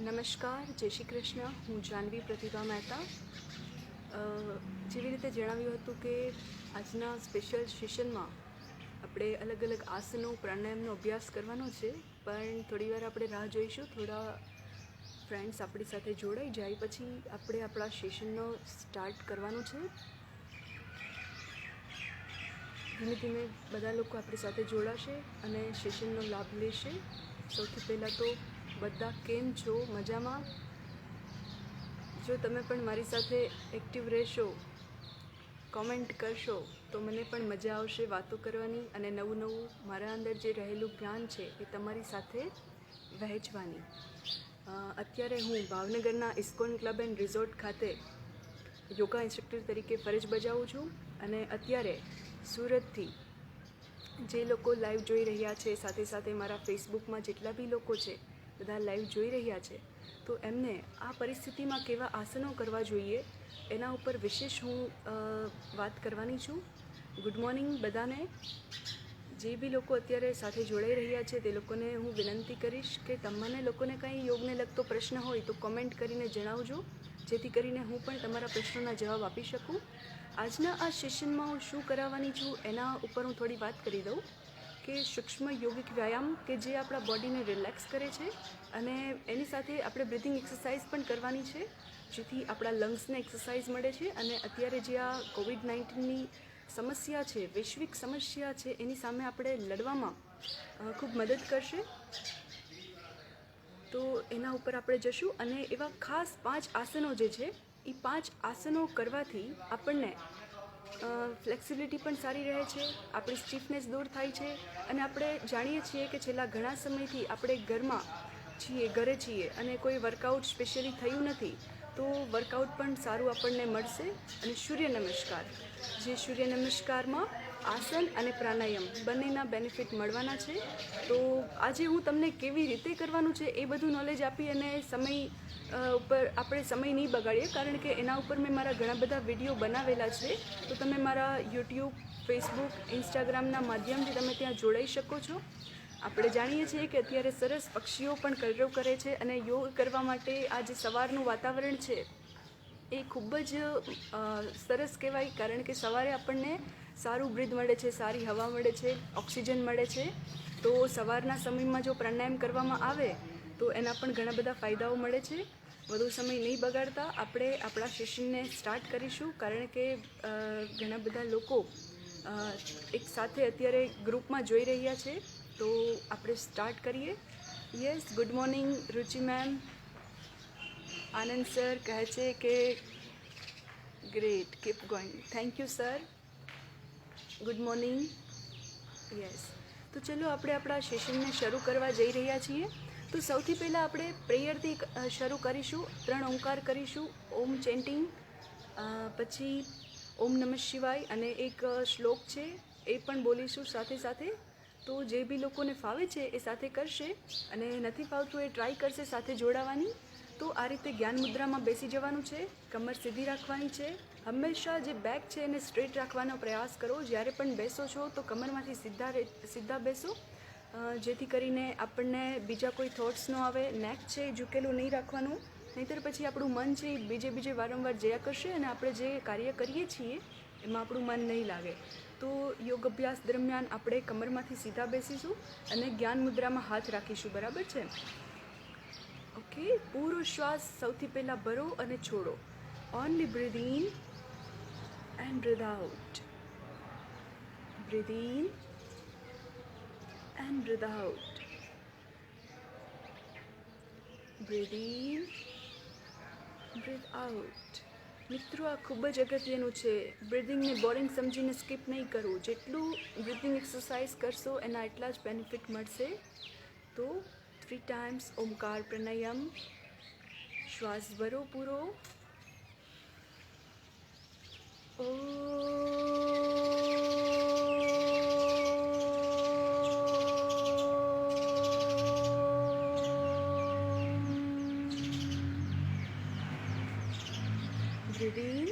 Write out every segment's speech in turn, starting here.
નમસ્કાર, જય શ્રી કૃષ્ણ. હું જાનવી પ્રતિભા મહેતા. જેવી રીતે જણાવ્યું હતું કે આજના સ્પેશિયલ સેશનમાં આપણે અલગ અલગ આસનો પ્રાણાયામનો અભ્યાસ કરવાનો છે, પણ થોડીવાર આપણે રાહ જોઈશું. થોડા ફ્રેન્ડ્સ આપણી સાથે જોડાઈ જાય પછી આપણે આપણા સેશનનો સ્ટાર્ટ કરવાનું છે. ધીમે ધીમે બધા લોકો આપણી સાથે જોડાશે અને સેશનનો લાભ લેશે. સૌથી પહેલાં તો બધા કેમ છો? મજામાં? જો તમે પણ મારી સાથે એક્ટિવ રહેશો, કોમેન્ટ કરશો તો મને પણ મજા આવશે વાતો કરવાની અને નવું નવું મારા અંદર જે રહેલું જ્ઞાન છે એ તમારી સાથે વહેંચવાની. અત્યારે હું ભાવનગરના ઇસ્કોન ક્લબ એન્ડ રિઝોર્ટ ખાતે યોગા ઇન્સ્ટ્રક્ટર તરીકે ફરજ બજાવું છું અને અત્યારે સુરતથી જે લોકો લાઈવ જોઈ રહ્યા છે, સાથે સાથે મારા ફેસબુકમાં જેટલા બી લોકો છે બધા લાઈવ જોઈ રહ્યા છે, તો એમને આ પરિસ્થિતિમાં કેવા આસનો કરવા જોઈએ એના ઉપર વિશેષ હું વાત કરવાની છું. ગુડ મોર્નિંગ બધાને. જે બી લોકો અત્યારે સાથે જોડાઈ રહ્યા છે તે લોકોને હું વિનંતી કરીશ કે તમને લોકોને કંઈ યોગને લગતો પ્રશ્ન હોય તો કોમેન્ટ કરીને જણાવજો, જેથી કરીને હું પણ તમારા પ્રશ્નોના જવાબ આપી શકું. આજના આ સેશનમાં હું શું કરાવવાની છું એના ઉપર હું થોડી વાત કરી દઉં કે સૂક્ષ્મ યોગિક વ્યાયામ કે જે આપણા બોડીને રિલેક્સ કરે છે અને એની સાથે આપણે બ્રિથિંગ એક્સરસાઇઝ પણ કરવાની છે, જેથી આપણા લંગ્સને એક્સરસાઇઝ મળે છે અને અત્યારે જે આ કોવિડ-19ની સમસ્યા છે, વૈશ્વિક સમસ્યા છે, એની સામે આપણે લડવામાં ખૂબ મદદ કરશે. તો એના ઉપર આપણે જશું અને એવા ખાસ 5 આસનો જે છે એ 5 આસનો કરવાથી આપણને ફ્લેક્સિબિલિટી પણ સારી રહે છે, આપણી સ્ટીફનેસ દૂર થાય છે અને આપણે જાણીએ છીએ કે છેલ્લા ઘણા સમયથી આપણે ઘરે છીએ અને કોઈ વર્કઆઉટ સ્પેશિયલી થયું નથી, તો વર્કઆઉટ પણ સારું આપણને મળશે. અને સૂર્ય નમસ્કારમાં આસન અને પ્રાણાયામ બંનેના બેનિફિટ મળવાના છે. તો આજે હું તમને કેવી રીતે કરવાનું છે એ બધું નોલેજ આપી અને સમય ઉપર આપણે સમય નહીં બગાડીએ, કારણ કે એના ઉપર મેં મારા ઘણા બધા વિડીયો બનાવેલા છે. તો તમે મારા યુટ્યુબ, ફેસબુક, ઇન્સ્ટાગ્રામના માધ્યમથી તમે ત્યાં જોડાઈ શકો છો. આપણે જાણીએ છીએ કે અત્યારે સરસ પક્ષીઓ પણ કલરવ કરે છે અને યોગ કરવા માટે આ જે સવારનું વાતાવરણ છે એ ખૂબ જ સરસ કહેવાય, કારણ કે સવારે આપણને સારું બ્રીથ મળે છે, સારી હવા મળે છે, ઓક્સિજન મળે છે. તો સવારના સમયમાં જો પ્રાણાયામ કરવામાં આવે તો એના પણ ઘણા બધા ફાયદાઓ મળે છે. વધુ સમય નહીં બગાડતા આપણે આપણા સેશનને સ્ટાર્ટ કરીશું, કારણ કે ઘણા બધા લોકો એક સાથે અત્યારે ગ્રુપમાં જોઈ રહ્યા છે. તો આપણે સ્ટાર્ટ કરીએ. યસ, ગુડ મોર્નિંગ રુચિ મેમ. આનંદ સર કહે છે કે great, keep going. Thank you sir. Good morning. Yes, તો ચલો આપણે આપણા સેશનને શરૂ કરવા જઈ રહ્યા છીએ. તો સૌથી પહેલાં આપણે પ્રેયરથી શરૂ કરીશું. 3 ઓમકાર કરીશું, ઓમ ચેન્ટિંગ, પછી ઓમ નમઃ શિવાય અને એક શ્લોક છે એ પણ બોલીશું સાથે સાથે. તો જે બી લોકોને ફાવે છે એ સાથે કરશે અને નથી ફાવતું એ ટ્રાય કરશે સાથે જોડાવાની. તો આ રીતે જ્ઞાન મુદ્રામાં બેસી જવાનું છે, કમર સીધી રાખવાની છે. હંમેશા જે બેક છે એને સ્ટ્રેટ રાખવાનો પ્રયાસ કરો. જ્યારે પણ બેસો છો તો કમરમાંથી સીધા બેસો, જેથી કરીને આપણને બીજા કોઈ થોટ્સ ન આવે. નેક છે એ ઝૂકેલું નહીં રાખવાનું, નહીંતર પછી આપણું મન છે એ બીજે વારંવાર જયા કરશે અને આપણે જે કાર્ય કરીએ છીએ એમાં આપણું મન નહીં લાગે. તો યોગ અભ્યાસ દરમિયાન આપણે કમરમાંથી સીધા બેસીશું અને જ્ઞાન મુદ્રામાં હાથ રાખીશું, બરાબર છે? ઓકે. પૂરો શ્વાસ સૌથી પહેલાં ભરો અને છોડો. Only breathe in and breathe out. Breathe in and breathe out. Breathe in, breathe out. મિત્રો, આ ખૂબ જ અગત્યનું છે. બ્રિધિંગને બોરિંગ સમજીને સ્કીપ નહીં કરવું. જેટલું બ્રિધિંગ એક્સરસાઇઝ કરશો એના એટલા જ બેનિફિટ મળશે. તો 3 ટાઈમ્સ ઓમકાર પ્રાણાયામ. શ્વાસ ભરો પૂરો. Breathe in.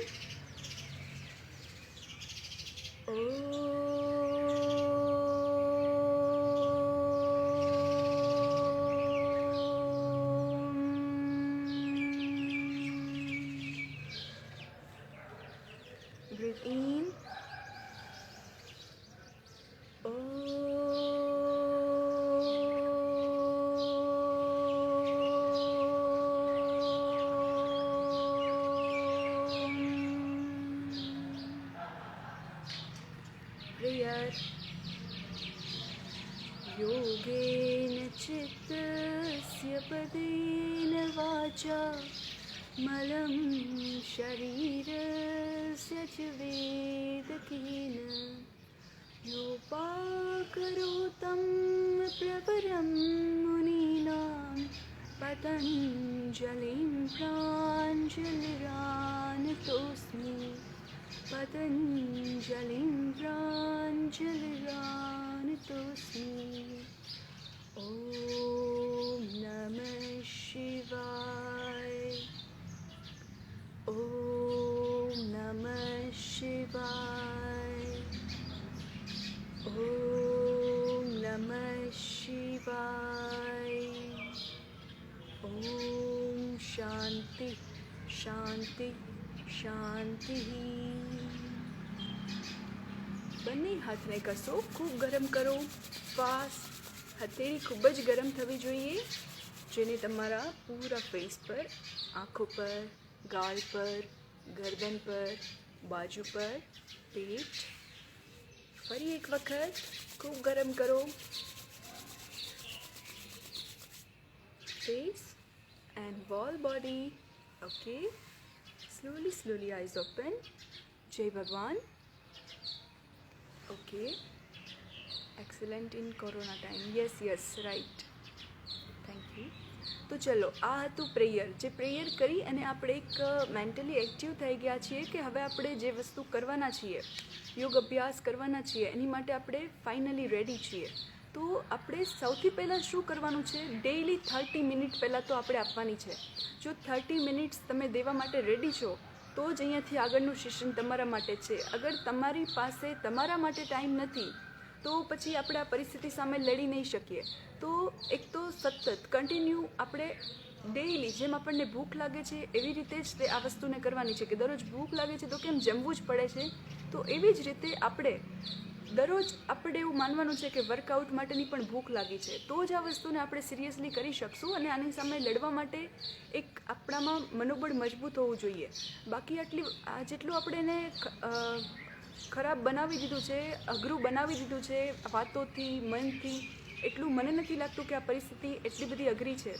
यस्य पदेन वाचा मलं शरीरस्य च वेदकेन योपाकरोतं प्रवरं मुनीनां पतञ्जलिं प्राञ्जलिरानतोऽस्मि पतञ्जलिं प्राञ्जलिरानतोऽस्मि ॐ नमः शिवाय ॐ नमः शिवाय ॐ नमः शिवाय ॐ शांति शांति शांति બંને હાથને કસો, ખૂબ ગરમ કરો. ફાસ્ટ હથેળી ખૂબ જ ગરમ થવી જોઈએ, જેને તમારા પૂરા ફેસ પર, આંખો પર, ગાલ પર, ગરદન પર, બાજુ પર, પેટ. ફરી એક વખત ખૂબ ગરમ કરો. Face and whole body. Okay, slowly slowly eyes open. Jai Bhagwan. Okay, excellent in corona time. Yes yes, right, thank you. તો ચલો, આ હતું પ્રેયર. જે પ્રેયર કરી અને આપણે એક મેન્ટલી એક્ટિવ થઈ ગયા છીએ કે હવે આપણે જે વસ્તુ કરવાના છીએ, યોગ અભ્યાસ કરવાના છીએ, એની માટે આપણે ફાઇનલી રેડી છીએ. તો આપણે સૌથી પહેલાં શું કરવાનું છે, ડેઇલી 30 મિનિટ પહેલાં તો આપણે આપવાની છે. જો 30 મિનિટ્સ તમે દેવા માટે રેડી છો તો જ અહીંયાથી આગળનું સેશન તમારા માટે છે. અગર તમારી પાસે તમારા માટે ટાઈમ નથી તો પછી આપણે આ પરિસ્થિતિ સામે લડી નહીં શકીએ. તો એક તો સતત કન્ટિન્યુ આપણે ડેઇલી, જેમ આપણને ભૂખ લાગે છે એવી રીતે જ તે આ વસ્તુને કરવાની છે કે દરરોજ ભૂખ લાગે છે તો કેમ જમવું જ પડે છે, તો એવી જ રીતે આપણે દરરોજ આપણે એવું માનવાનું છે કે વર્કઆઉટ માટેની પણ ભૂખ લાગી છે, તો જ આ વસ્તુને આપણે સિરિયસલી કરી શકશું અને આની સામે લડવા માટે એક આપણામાં મનોબળ મજબૂત હોવું જોઈએ. બાકી જેટલું આપણે એને ખરાબ બનાવી દીધું છે, અઘરું બનાવી દીધું છે વાતોથી, મનથી, એટલું મને નથી લાગતું કે આ પરિસ્થિતિ એટલી બધી અઘરી છે.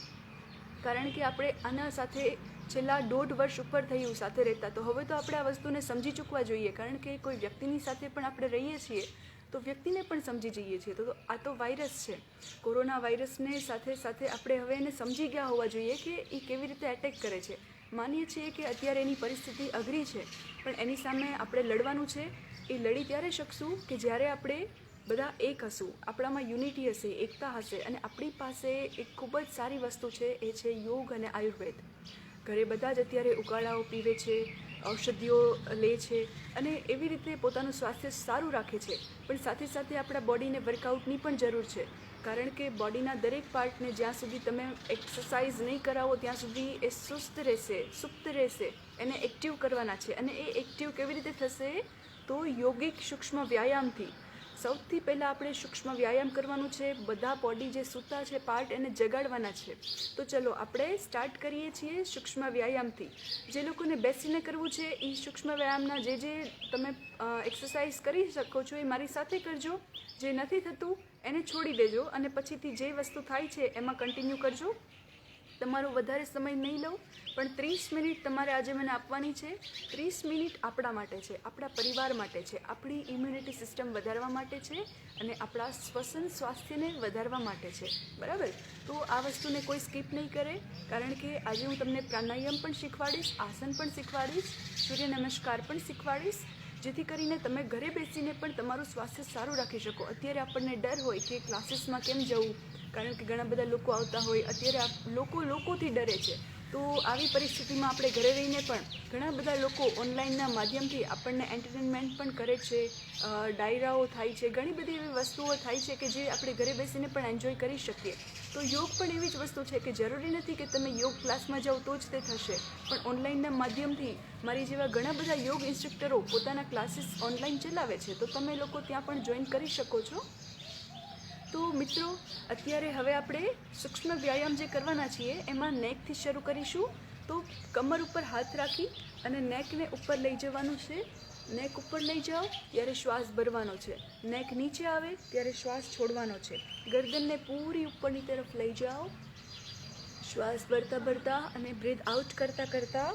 કારણ કે આપણે આના સાથે છેલ્લા 1.5 વર્ષ ઉપર થયું સાથે રહેતા, તો હવે તો આપણે આ વસ્તુને સમજી ચૂકવા જોઈએ. કારણ કે કોઈ વ્યક્તિની સાથે પણ આપણે રહીએ છીએ તો વ્યક્તિને પણ સમજી જઈએ છીએ. તો આ તો વાયરસ છે, કોરોના વાયરસને સાથે સાથે આપણે હવે એને સમજી ગયા હોવા જોઈએ કે એ કેવી રીતે એટેક કરે છે. માનીએ છીએ કે અત્યારે એની પરિસ્થિતિ અઘરી છે, પણ એની સામે આપણે લડવાનું છે. એ લડી ત્યારે શકશું કે જ્યારે આપણે બધા એક હશું, આપણામાં યુનિટી હશે, એકતા હશે. અને આપણી પાસે એક ખૂબ જ સારી વસ્તુ છે, એ છે યોગ અને આયુર્વેદ. ઘરે બધા જ અત્યારે ઉકાળાઓ પીવે છે, ઔષધિઓ લે છે અને એવી રીતે પોતાનું સ્વાસ્થ્ય સારું રાખે છે. પણ સાથે સાથે આપણા બોડીને વર્કઆઉટની પણ જરૂર છે. કારણ કે બોડીના દરેક પાર્ટને જ્યાં સુધી તમે એક્સરસાઇઝ નહીં કરાવો ત્યાં સુધી એ સુસ્ત રહેશે. એને એક્ટિવ કરવાના છે. અને એ એક્ટિવ કેવી રીતે થશે, તો યોગિક સૂક્ષ્મ વ્યાયામથી. સૌથી પહેલાં આપણે સૂક્ષ્મ વ્યાયામ કરવાનું છે. બધા બોડી જે સૂતા છે પાર્ટ એને જગાડવાના છે. તો ચલો આપણે સ્ટાર્ટ કરીએ છીએ સૂક્ષ્મ વ્યાયામથી. જે લોકોને બેસીને કરવું છે એ સૂક્ષ્મ વ્યાયામના જે તમે એક્સરસાઇઝ કરી શકો છો એ મારી સાથે કરજો. જે નથી થતું એને છોડી દેજો અને પછીથી જે વસ્તુ થાય છે એમાં કન્ટિન્યુ કરજો. તમારો વધારે સમય નહીં લઉં, પણ 30 મિનિટ તમારે આજે મને આપવાની છે. 30 મિનિટ આપણા માટે છે, આપણા પરિવાર માટે છે, આપણી ઇમ્યુનિટી સિસ્ટમ વધારવા માટે છે અને આપણા શ્વસન સ્વાસ્થ્યને વધારવા માટે છે. બરાબર? તો આ વસ્તુને કોઈ સ્કીપ નહીં કરે. કારણ કે આજે હું તમને પ્રાણાયામ પણ શીખવાડીશ, આસન પણ શીખવાડીશ, સૂર્ય નમસ્કાર પણ શીખવાડીશ, જેથી કરીને તમે ઘરે બેસીને પણ તમારું સ્વાસ્થ્ય સારું રાખી શકો. અત્યારે આપણને ડર હોય કે ક્લાસીસમાં કેમ જવું, કારણ કે ઘણા બધા લોકો આવતા હોય. અત્યારે લોકોથી ડરે છે. તો આવી પરિસ્થિતિમાં આપણે ઘરે રહીને પણ ઘણા બધા લોકો ઓનલાઈનના માધ્યમથી આપણને એન્ટરટેનમેન્ટ પણ કરે છે, ડાયરાઓ થાય છે, ઘણી બધી એવી વસ્તુઓ થાય છે કે જે આપણે ઘરે બેસીને પણ એન્જોય કરી શકીએ. તો યોગ પણ એવી જ વસ્તુ છે કે જરૂરી નથી કે તમે યોગ ક્લાસમાં જાઓ તો જ તે થશે, પણ ઓનલાઈનના માધ્યમથી મારી જેવા ઘણા બધા યોગ ઇન્સ્ટ્રક્ટરો પોતાના ક્લાસીસ ઓનલાઈન ચલાવે છે, તો તમે લોકો ત્યાં પણ જોઈન કરી શકો છો. તો મિત્રો, અત્યારે હવે આપણે સૂક્ષ્મ વ્યાયામ જે કરવાના છીએ એમાં નેકથી શરૂ કરીશું. તો કમર ઉપર હાથ રાખી અને નેકને ઉપર લઈ જવાનું છે. નેક ઉપર લઈ જાઓ ત્યારે શ્વાસ ભરવાનો છે. નેક નીચે આવે ત્યારે શ્વાસ છોડવાનો છે. ગરદનને પૂરી ઉપરની તરફ લઈ જાઓ શ્વાસ ભરતા ભરતા અને બ્રીથ આઉટ કરતાં કરતાં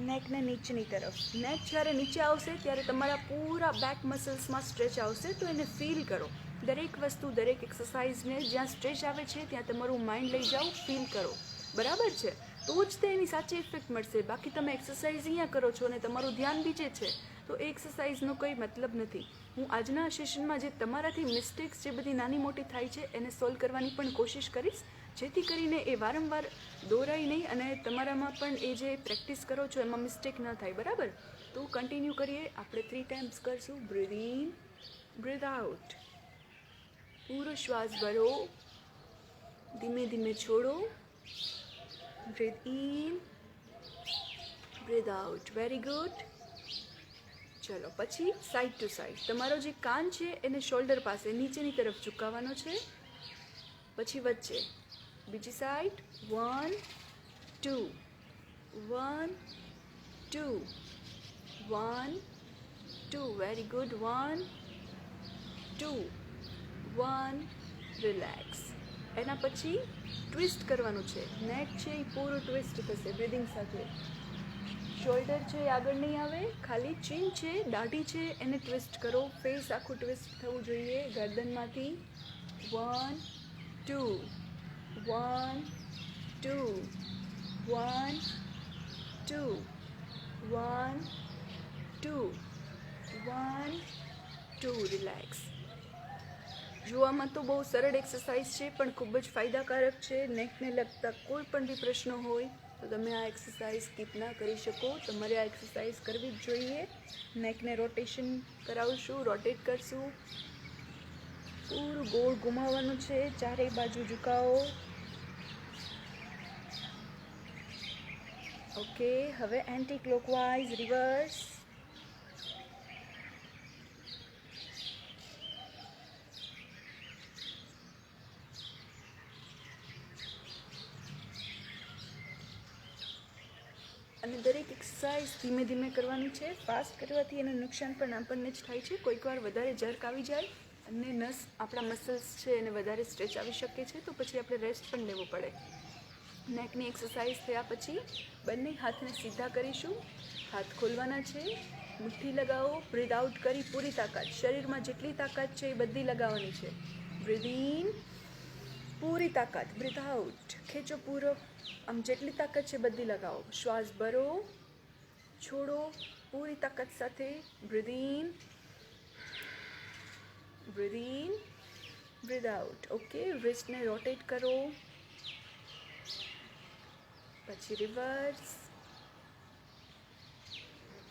નેકને નીચેની તરફ. નેક જ્યારે નીચે આવશે ત્યારે તમારા પૂરા બેક મસલ્સમાં સ્ટ્રેચ આવશે, તો એને ફીલ કરો. દરેક વસ્તુ, દરેક એક્સરસાઇઝને જ્યાં સ્ટ્રેચ આવે છે ત્યાં તમારું માઇન્ડ લઈ જાઓ, ફીલ કરો. બરાબર છે? તો જ તે એની સાચી ઇફેક્ટ મળશે. બાકી તમે એક્સરસાઇઝ અહીંયા કરો છો અને તમારું ધ્યાન બીજે છે, તો એ એક્સરસાઇઝનો કંઈ મતલબ નથી. હું આજના સેશનમાં જે તમારાથી મિસ્ટેક્સ જે બધી નાની મોટી થાય છે એને સોલ્વ કરવાની પણ કોશિશ કરીશ, જેથી કરીને એ વારંવાર દોરાય નહીં અને તમારામાં પણ એ જે પ્રેક્ટિસ કરો છો એમાં મિસ્ટેક ન થાય. બરાબર? તો કન્ટિન્યુ કરીએ. આપણે 3 ટાઈમ્સ કરશું. Breathe in, breathe out. પૂરો શ્વાસ ભરો, ધીમે ધીમે છોડો. Breathe in, breathe out. Very good. ચલો પછી સાઈડ ટુ સાઈડ. તમારો જે કાન છે એને શોલ્ડર પાસે નીચેની તરફ ઝુકાવવાનો છે. પછી વચ્ચે બીજી સાઈડ. 1 2 1 2 1 2. Very good. 1 2 1. રિલેક્સ. એના પછી ટ્વિસ્ટ કરવાનું છે. નેક છે એ પૂરું ટ્વિસ્ટ થશે બ્રીધિંગ સાથે. શોલ્ડર છે એ આગળ નહીં આવે, ખાલી ચીન છે, દાઢી છે એને ટ્વિસ્ટ કરો. ફેસ આખું ટ્વિસ્ટ થવું જોઈએ ગરદનમાંથી. 1 2 1 2 1 2 1 2 1 2. રિલેક્સ. જોવામાં તો બહુ સરળ એક્સરસાઇઝ છે પણ ખૂબ જ ફાયદાકારક છે. નેકને લગતા કોઈ પણ બી પ્રશ્નો હોય તો તમે આ એક્સરસાઇઝ સ્કીપ ના કરી શકો. તમારે આ એક્સરસાઇઝ કરવી જ જોઈએ. નેકને રોટેશન કરાવશું, રોટેટ કરશું. પૂરું ગોળ ઘુમાવવાનું છે, ચારેય બાજુ ઝુકાવો. ઓકે. હવે એન્ટી ક્લોકવાઇઝ, રિવર્સ. અને દરેક એક્સરસાઇઝ ધીમે ધીમે કરવાની છે. ફાસ્ટ કરવાથી એનું નુકસાન પણ આપણને જ થાય છે. કોઈક વાર વધારે જર્ક આવી જાય અને નસ, આપણા મસલ્સ છે એને વધારે સ્ટ્રેચ આવી શકે છે, તો પછી આપણે રેસ્ટ પણ લેવો પડે. નેકની એક્સરસાઇઝ થયા પછી બંને હાથને સીધા કરીશું. હાથ ખોલવાના છે, મુઠ્ઠી લગાવો. બ્રીથ આઉટ કરી પૂરી તાકાત, શરીરમાં જેટલી તાકાત છે એ બધી લગાવવાની છે. બ્રીથ ઇન, પૂરી તાકાત. બ્રીથ આઉટ, ખેંચો પૂરો. આમ જેટલી તાકાત છે બધી લગાવો. શ્વાસ ભરો, છોડો પૂરી તાકાત સાથે. Breathe in, breathe in, breathe out. Okay. રિસ્ટને રોટેટ કરો. પછી રિવર્સ,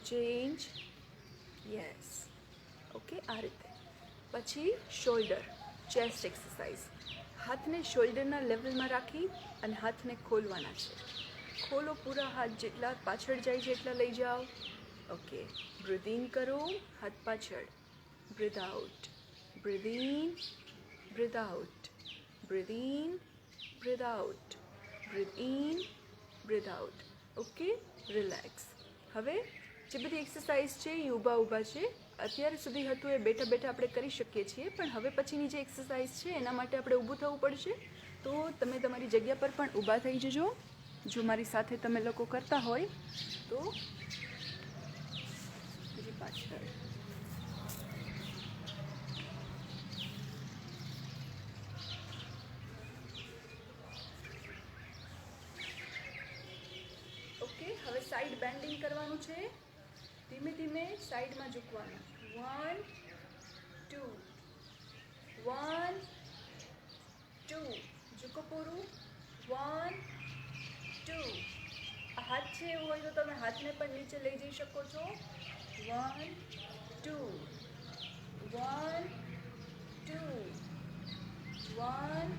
ચેન્જ. યસ. ઓકે. આ રીતે. પછી શોલ્ડર, ચેસ્ટ એક્સરસાઇઝ. હાથને શોલ્ડરના લેવલમાં રાખી અને હાથને ખોલવાના છે. ખોલો પૂરા. હાથ જેટલા પાછળ જાય છે એટલા લઈ જાઓ. ઓકે. બ્રીથ ઇન કરો, હાથ પાછળ. Breathe out. Breathe in, breathe out. Breathe in, breathe out. Breathe in, breathe out. Okay. Relax. હવે જે બધી એક્સરસાઇઝ છે એ ઊભા ઊભા છે. અત્યાર સુધી હતું એ બેઠા બેઠા આપણે કરી શકીએ છીએ, પણ હવે પછીની જે એક્સરસાઇઝ છે એના માટે આપણે ઊભું થવું પડશે. તો તમે તમારી જગ્યા પર પણ ઊભા થઈ જજો. જો મારી સાથે તમે લોકો કરતા હોય તો. બીજી પાછળ. ઓકે. હવે સાઈડ બેન્ડિંગ કરવાનું છે. ધીમે ધીમે સાઈડમાં ઝૂકવાનું. 1 2 1 2. ઝૂકો પૂરું. 1 2. હાથ છે એવું હોય તો તમે હાથને પણ નીચે લઈ જઈ શકો છો. 1 2 1 2 1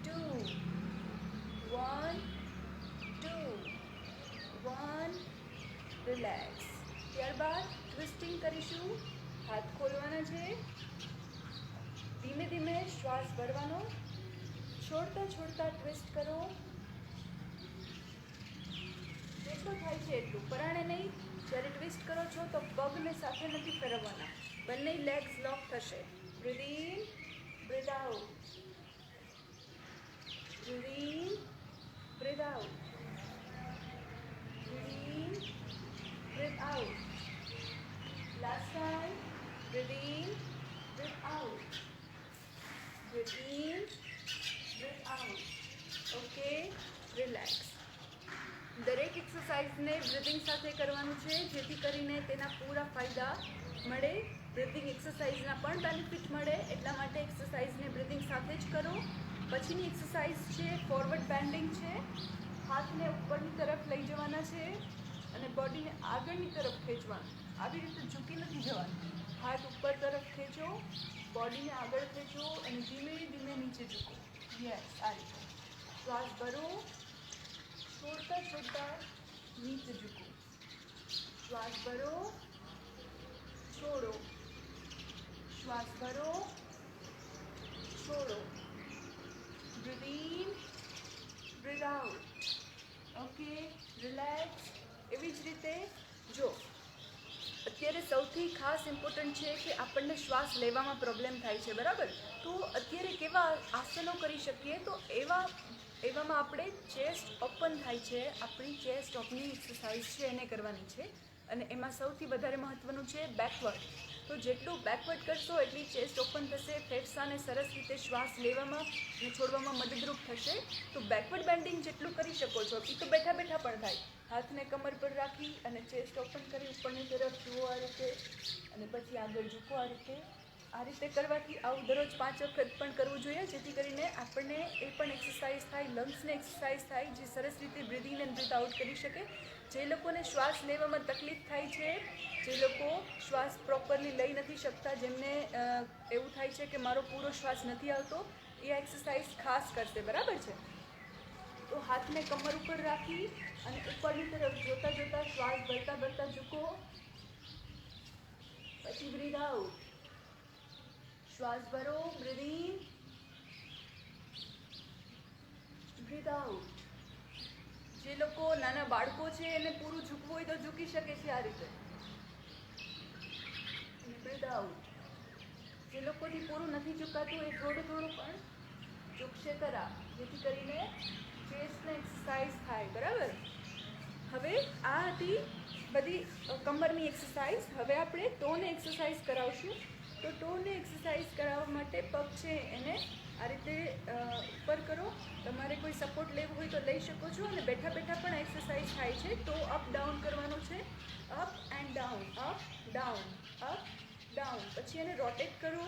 2 1 2 1. રિલેક્સ. ત્યારબાદ ટ્વિસ્ટિંગ કરીશું. હાથ ખોલવાના છે. ધીમે ધીમે શ્વાસ ભરવાનો. છોડતા છોડતા ટ્વિસ્ટ કરો. જેટલું થાય છે એટલું, પરાણે નહીં. જ્યારે ટ્વિસ્ટ કરો છો તો પગને સાથે નથી ફેરવવાના, બંને લેગ્સ લોક થશે. Breathe in, breathe out. Breathe in, એક્સરસાઇઝને બ્રીથિંગ સાથે કરવાનું છે, જેથી કરીને તેના પૂરા ફાયદા મળે. બ્રીથિંગ એક્સરસાઇઝના પણ બેનિફિટ મળે, એટલા માટે એક્સરસાઇઝને બ્રીથિંગ સાથે જ કરો. પછીની એક્સરસાઇઝ છે ફોરવર્ડ બેન્ડિંગ છે. હાથને ઉપરની તરફ લઈ જવાના છે અને બોડીને આગળની તરફ ખેંચવાનું. આવી રીતે ઝૂકી નથી જવાનું. હાથ ઉપર તરફ ખેંચો, બોડીને આગળ ખેંચો અને ધીમે ધીમે નીચે ઝૂકો. યસ, આ રીતે શ્વાસ ભરો, છોડતા છોડતા નીચે ઝૂકો. શ્વાસ ભરો, છોડો, શ્વાસ ભરો, છોડો. Breathe in, breathe out. Okay, relax. એવી જ રીતે જો અત્યારે સૌથી ખાસ ઇમ્પોર્ટન્ટ છે કે આપણને શ્વાસ લેવામાં પ્રોબ્લેમ થાય છે, બરાબર? તો અત્યારે કેવા આસનો કરી શકીએ? તો એવામાં આપણે ચેસ્ટ ઓપન થાય છે, આપણી ચેસ્ટ ઓપનિંગ એક્સરસાઇઝ છે એને કરવાની છે. અને એમાં સૌથી વધારે મહત્ત્વનું છે બેકવર્ડ. તો જેટલું બેકવર્ડ કરશો એટલી ચેસ્ટ ઓપન થશે, ફેફસાને સરસ રીતે શ્વાસ લેવામાં અને છોડવામાં મદદરૂપ થશે. તો બેકવર્ડ બેન્ડિંગ જેટલું કરી શકો છો, એ તો બેઠા બેઠા પણ થાય. હાથને કમર પર રાખી અને ચેસ્ટ ઓપન કરી ઉપરની તરફ જુઓ આ રીતે, અને પછી આગળ ઝૂકો આ રીતે. આ રીતે કરવાથી આવું દરરોજ 5 વખત પણ કરવું જોઈએ, જેથી કરીને આપણને એ પણ એક્સરસાઇઝ થાય, લંગ્સને એક્સરસાઇઝ થાય, જે સરસ રીતે breathe in and breathe out કરી શકે. જે લોકોને શ્વાસ લેવામાં તકલીફ થાય છે, જે લોકો શ્વાસ પ્રોપરલી લઈ નથી શકતા, જેમને એવું થાય છે કે મારો પૂરો શ્વાસ નથી આવતો, એ આ એક્સરસાઇઝ ખાસ કરશે, બરાબર છે? તો હાથને કમર ઉપર રાખી અને ઉપરની તરફ જોતા જોતા શ્વાસ ભરતા ભરતા ઝૂકો. પછી બ્રીથ આઉટ. શ્વાસ ભરો, બ્રીથ ઇન, બ્રીથ આઉટ. જે લોકો નાના બાળકો છે એને પૂરું ઝૂકવું હોય તો ઝૂકી શકે છે આ રીતે. Breathe out. જે લોકોથી પૂરું નથી ઝૂકાતું એ થોડું થોડું પણ ઝૂકશે ખરા, જેથી કરીને ચેસ્ટને એક્સરસાઇઝ થાય, બરાબર? હવે આ હતી બધી કમરની એક્સરસાઇઝ. હવે આપણે ટોને એક્સરસાઇઝ કરાવશું. તો ટોને એક્સરસાઇઝ કરાવવા માટે પગ છે એને આ રીતે ઉપર કરો. તમારે કોઈ સપોર્ટ લેવો હોય તો લઈ શકો છો, અને બેઠા બેઠા પણ એક્સરસાઇઝ થાય છે. તો અપ ડાઉન કરવાનું છે, up and down, up down, up down. પછી એને રોટેટ કરો,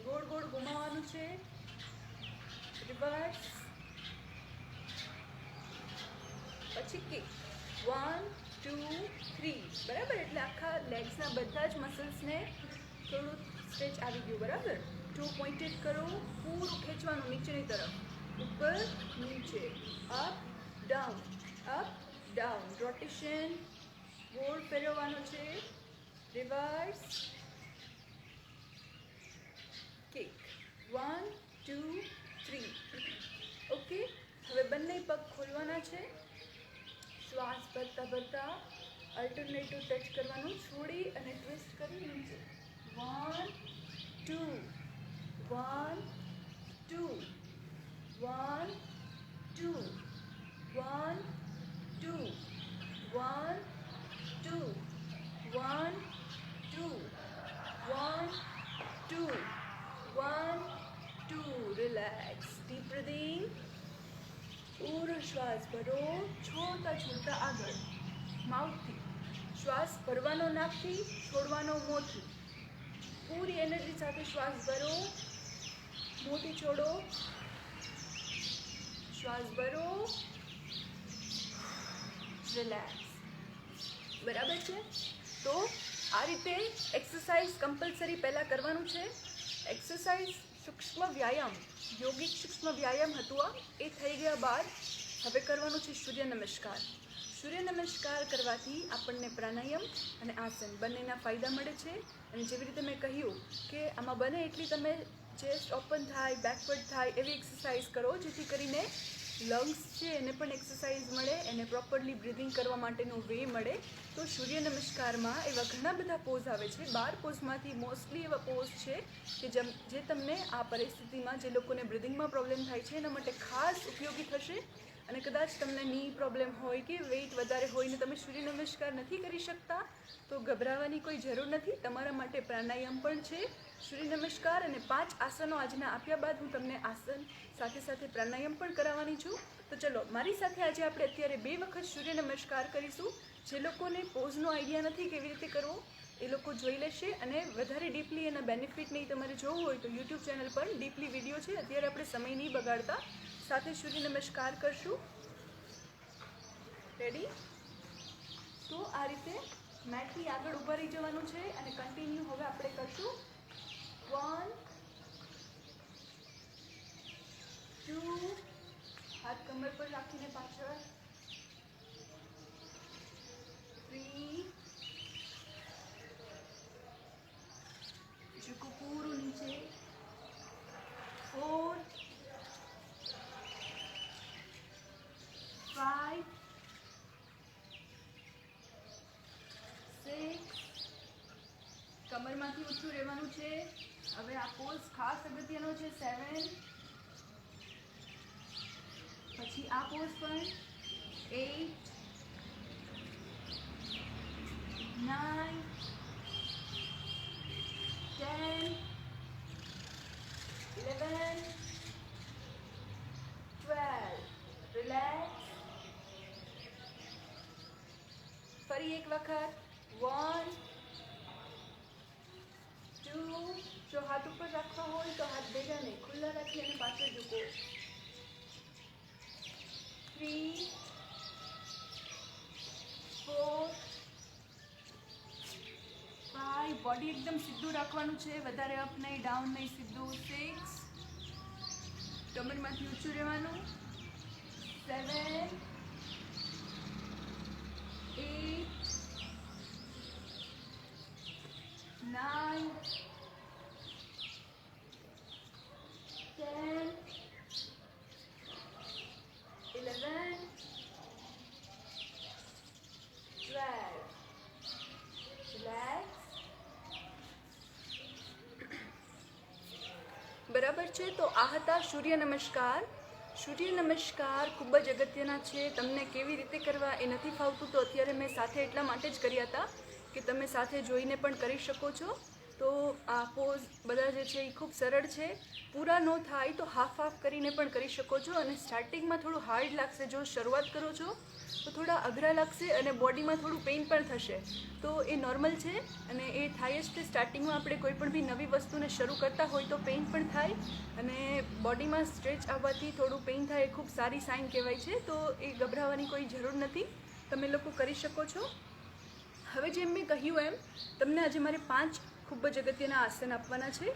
ગોળ ગોળ ઘુમાવવાનું છે. રિવર્સ, પછી કિક. 1 2 3, બરાબર? એટલે આખા લેગ્સના બધા જ મસલ્સને થોડું સ્ટ્રેચ આવી ગયું, બરાબર? 2 પોઇન્ટેડ કરો, પૂરું ખેંચવાનું નીચેની તરફ, ઉપર નીચે, up down, up down. Rotation, ગોળ ફેરવવાનો છે. Reverse, kick. 1 2 3. ઓકે, હવે બંને પગ ખોલવાના છે. શ્વાસ ભરતા ભરતા અલ્ટરનેટિવ ટચ કરવાનું, છોડી અને ટ્વિસ્ટ કરી નીચે. 1 2 1 2 1 2 1 2 1 2 1 2 1 2 1 2. રિલેક્સ. Deep breathing. પૂરો શ્વાસ ભરો, છોડતા છોડતા આગળ. માઉથથી શ્વાસ ભરવાનો નાકથી, છોડવાનો મોંથી. પૂરી એનર્જી સાથે શ્વાસ ભરો, મોંથી છોડો. શ્વાસ ભરો, રિલેક્સ. બરાબર છે? તો આ રીતે એક્સરસાઇઝ કમ્પલસરી પહેલાં કરવાનું છે. એક્સરસાઇઝ સૂક્ષ્મ વ્યાયામ, યોગિક સૂક્ષ્મ વ્યાયામ હતું આ. એ થઈ ગયા બાદ હવે કરવાનું છે સૂર્ય નમસ્કાર. સૂર્ય નમસ્કાર કરવાથી આપણને પ્રાણાયામ અને આસન બંનેના ફાયદા મળે છે. અને જેવી રીતે મેં કહ્યું કે આમાં બને એટલી તમે ચેસ્ટ ઓપન થાય, બેકવર્ડ થાય એવી એક્સરસાઇઝ કરો, જેથી કરીને લંગ્સ છે એને પણ એક્સરસાઇઝ મળે, એને પ્રોપરલી બ્રિધિંગ કરવા માટેનો વે મળે. તો સૂર્ય નમસ્કારમાં એવા ઘણા બધા પોઝ આવે છે. 12 પોઝમાંથી મોસ્ટલી એવા પોઝ છે કે જે તમને આ પરિસ્થિતિમાં જે લોકોને બ્રિધિંગમાં પ્રોબ્લેમ થાય છે એના માટે ખાસ ઉપયોગી થશે. અને કદાચ તમને ની પ્રોબ્લેમ હોય કે વેઇટ વધારે હોય ને તમે સૂર્ય નમસ્કાર નથી કરી શકતા તો ગભરાવાની કોઈ જરૂર નથી. તમારા માટે પ્રાણાયામ પણ છે, સૂર્ય નમસ્કાર અને 5 આસનો આજના આપ્યા બાદ હું તમને આસન સાથે સાથે પ્રાણાયામ પણ કરાવવાની છું. તો ચલો મારી સાથે આજે આપણે અત્યારે 2 વખત સૂર્ય નમસ્કાર કરીશું. જે લોકોને પોઝનો આઈડિયા નથી કેવી રીતે કરવો એ લોકો જોઈ લેશે, અને વધારે ડીપલી એના બેનિફિટ નહીં તમારે જોવું હોય તો યુટ્યુબ ચેનલ પર ડીપલી વિડીયો છે. અત્યારે આપણે સમય નહીં બગાડતા, સાથે સૂર્ય નમસ્કાર કરશું. રેડી? તો આ રીતે મેટથી આગળ ઊભા રહી જવાનું છે અને કન્ટિન્યુ હવે આપણે કરશું. 1 2, હાથ કમર પર રાખીને પાછળ, 3, ઝુકો પૂરું નીચે, 4, 5, 6, કમરમાંથી ઊંચું રહેવાનું છે. હવે આ પોઝ ખાસ અગત્યનો છે. 7, પછી આ પોઝ પણ 8, 9, 10, 11, 12. રિલેક્સ. ફરી એક વખત. 1, 2, જો હાથ ઉપર રાખવા હોય તો હાથ ભેગા નહીં, ખુલ્લા રાખી અને પાછળ ઝૂકો. 3, 4, 5, બોડી એકદમ સીધું રાખવાનું છે, વધારે અપ નહીં ડાઉન નહીં, સીધું. 6, કમરમાંથી ઊંચું રહેવાનું. 7, 8, 9, 10, 11, 12. રિલેક્સ. બરાબર છે. તો આ હતા સૂર્ય નમસ્કાર. સૂર્ય નમસ્કાર ખૂબ જ અગત્યના છે. તમને કેવી રીતે કરવા એ નથી ફાવતું તો અત્યારે મેં સાથે એટલા માટે જ કર્યા હતા કે તમે સાથે જોઈને પણ કરી શકો છો. તો આ પોઝ બધા જે છે એ ખૂબ સરળ છે. પૂરા ન થાય તો હાફ હાફ કરીને પણ કરી શકો છો, અને સ્ટાર્ટિંગમાં થોડું હાર્ડ લાગશે. જો શરૂઆત કરો છો તો થોડા અઘરા લાગશે અને બોડીમાં થોડું પેઇન પણ થશે. તો એ નોર્મલ છે અને એ થાય જ તે. સ્ટાર્ટિંગમાં આપણે કોઈ પણ બી નવી વસ્તુને શરૂ કરતા હોય તો પેઇન પણ થાય, અને બોડીમાં સ્ટ્રેચ આવવાથી થોડું પેઇન થાય એ ખૂબ સારી સાઇન કહેવાય છે. તો એ ગભરાવાની કોઈ જરૂર નથી, તમે લોકો કરી શકો છો. હવે જેમ મેં કહ્યું એમ તમને આજે મારે 5 ખૂબ જ અગત્યના આસન આપવાના છે.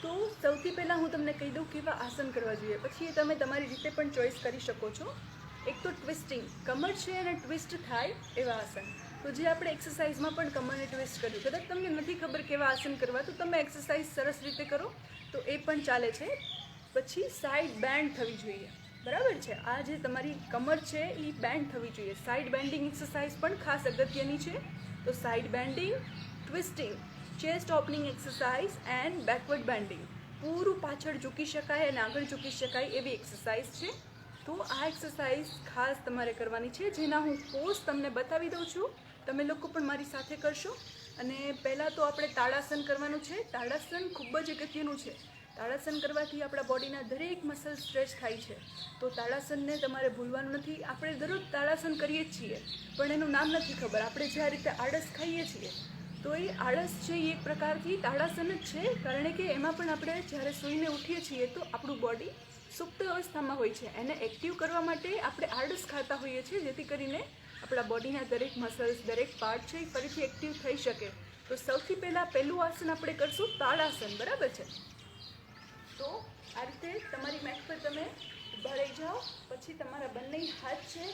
તો સૌથી પહેલાં હું તમને કહી દઉં કેવા આસન કરવા જોઈએ, પછી એ તમે તમારી રીતે પણ ચોઈસ કરી શકો છો. એક તો ટ્વિસ્ટિંગ, કમર છે અને ટ્વિસ્ટ થાય એવા આસન. તો જે આપણે એક્સરસાઇઝમાં પણ કમરને ટ્વિસ્ટ કર્યું, કદાચ તમને નથી ખબર કેવા આસન કરવા તો તમે એક્સરસાઇઝ સરસ રીતે કરો તો એ પણ ચાલે છે. પછી સાઈડ બેન્ડ થવી જોઈએ, બરાબર છે. આ જે તમારી કમર છે એ બેન્ડ થવી જોઈએ. સાઈડ બેન્ડિંગ એક્સરસાઇઝ પણ ખાસ અગત્યની છે. તો side bending, twisting, chest opening exercise and backward bending. પૂરું પાછળ ઝૂકી શકાય અને આગળ ઝૂકી શકાય એવી એક્સરસાઇઝ છે. તો આ એક્સરસાઇઝ ખાસ તમારે કરવાની છે, જેના હું પોઝ તમને બતાવી દઉં છું. તમે લોકો પણ મારી સાથે કરશો. અને પહેલાં તો આપણે તાળાસન કરવાનું છે. તાળાસન ખૂબ જ અગત્યનું છે. તાળાસન કરવાથી આપણા બોડીના દરેક મસલ સ્ટ્રેચ થાય છે. તો તાળાસનને તમારે ભૂલવાનું નથી. આપણે દરરોજ તાળાસન કરીએ જ છીએ પણ એનું નામ નથી ખબર. આપણે જે આ રીતે આળસ ખાઈએ છીએ તો એ આળસ છે એ એક પ્રકારથી તાળાસન જ છે. કારણ કે એમાં પણ આપણે જ્યારે સૂઈને ઉઠીએ છીએ તો આપણું બોડી સુપ્ત અવસ્થામાં હોય છે. એને એક્ટિવ કરવા માટે આપણે આળસ ખાતા હોઈએ છીએ, જેથી કરીને આપણા બોડીના દરેક મસલ્સ, દરેક પાર્ટ છે એ ફરીથી એક્ટિવ થઈ શકે. તો સૌથી પહેલું આસન આપણે કરશું તાળાસન, બરાબર છે. તો આ રીતે તમારી મેટ પર તમે ઊભા રહી જાઓ. પછી તમારા બંને હાથ છે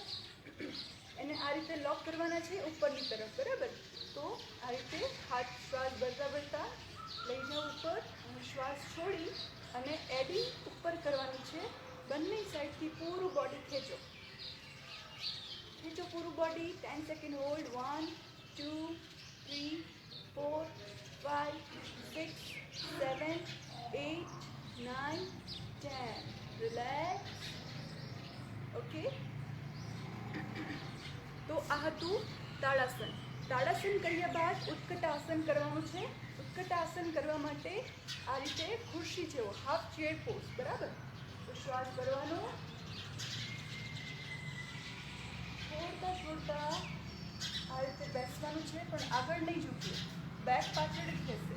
એને આ રીતે લોક કરવાના છે ઉપરની તરફ, બરાબર. તો આ રીતે હાથ શ્વાસ ભરતા ભરતા લઈ જાઓ ઉપર, અને શ્વાસ છોડી અને એડી ઉપર કરવાનું છે. બંને સાઈડથી પૂરું બોડી ખેંચો, પૂરું body. 10 second hold. 1, 2, 3, 4, 5, 6, 7, 8, 9, 10. Relax. Okay, તો આ હતું તાળાસન. તાળાસન કર્યા બાદ ઉત્કટાસન કરવાનું છે. ઉત્કટાસન કરવા માટે આ રીતે ખુરશી જેવો હાફ ચેર પોઝ, બરાબર. તો શ્વાસ ભરવાનો, છોડતા છોડતા આ રીતે બેસવાનું છે, પણ આગળ નહીં ઝૂકવું, બેક પાછળ જ થશે.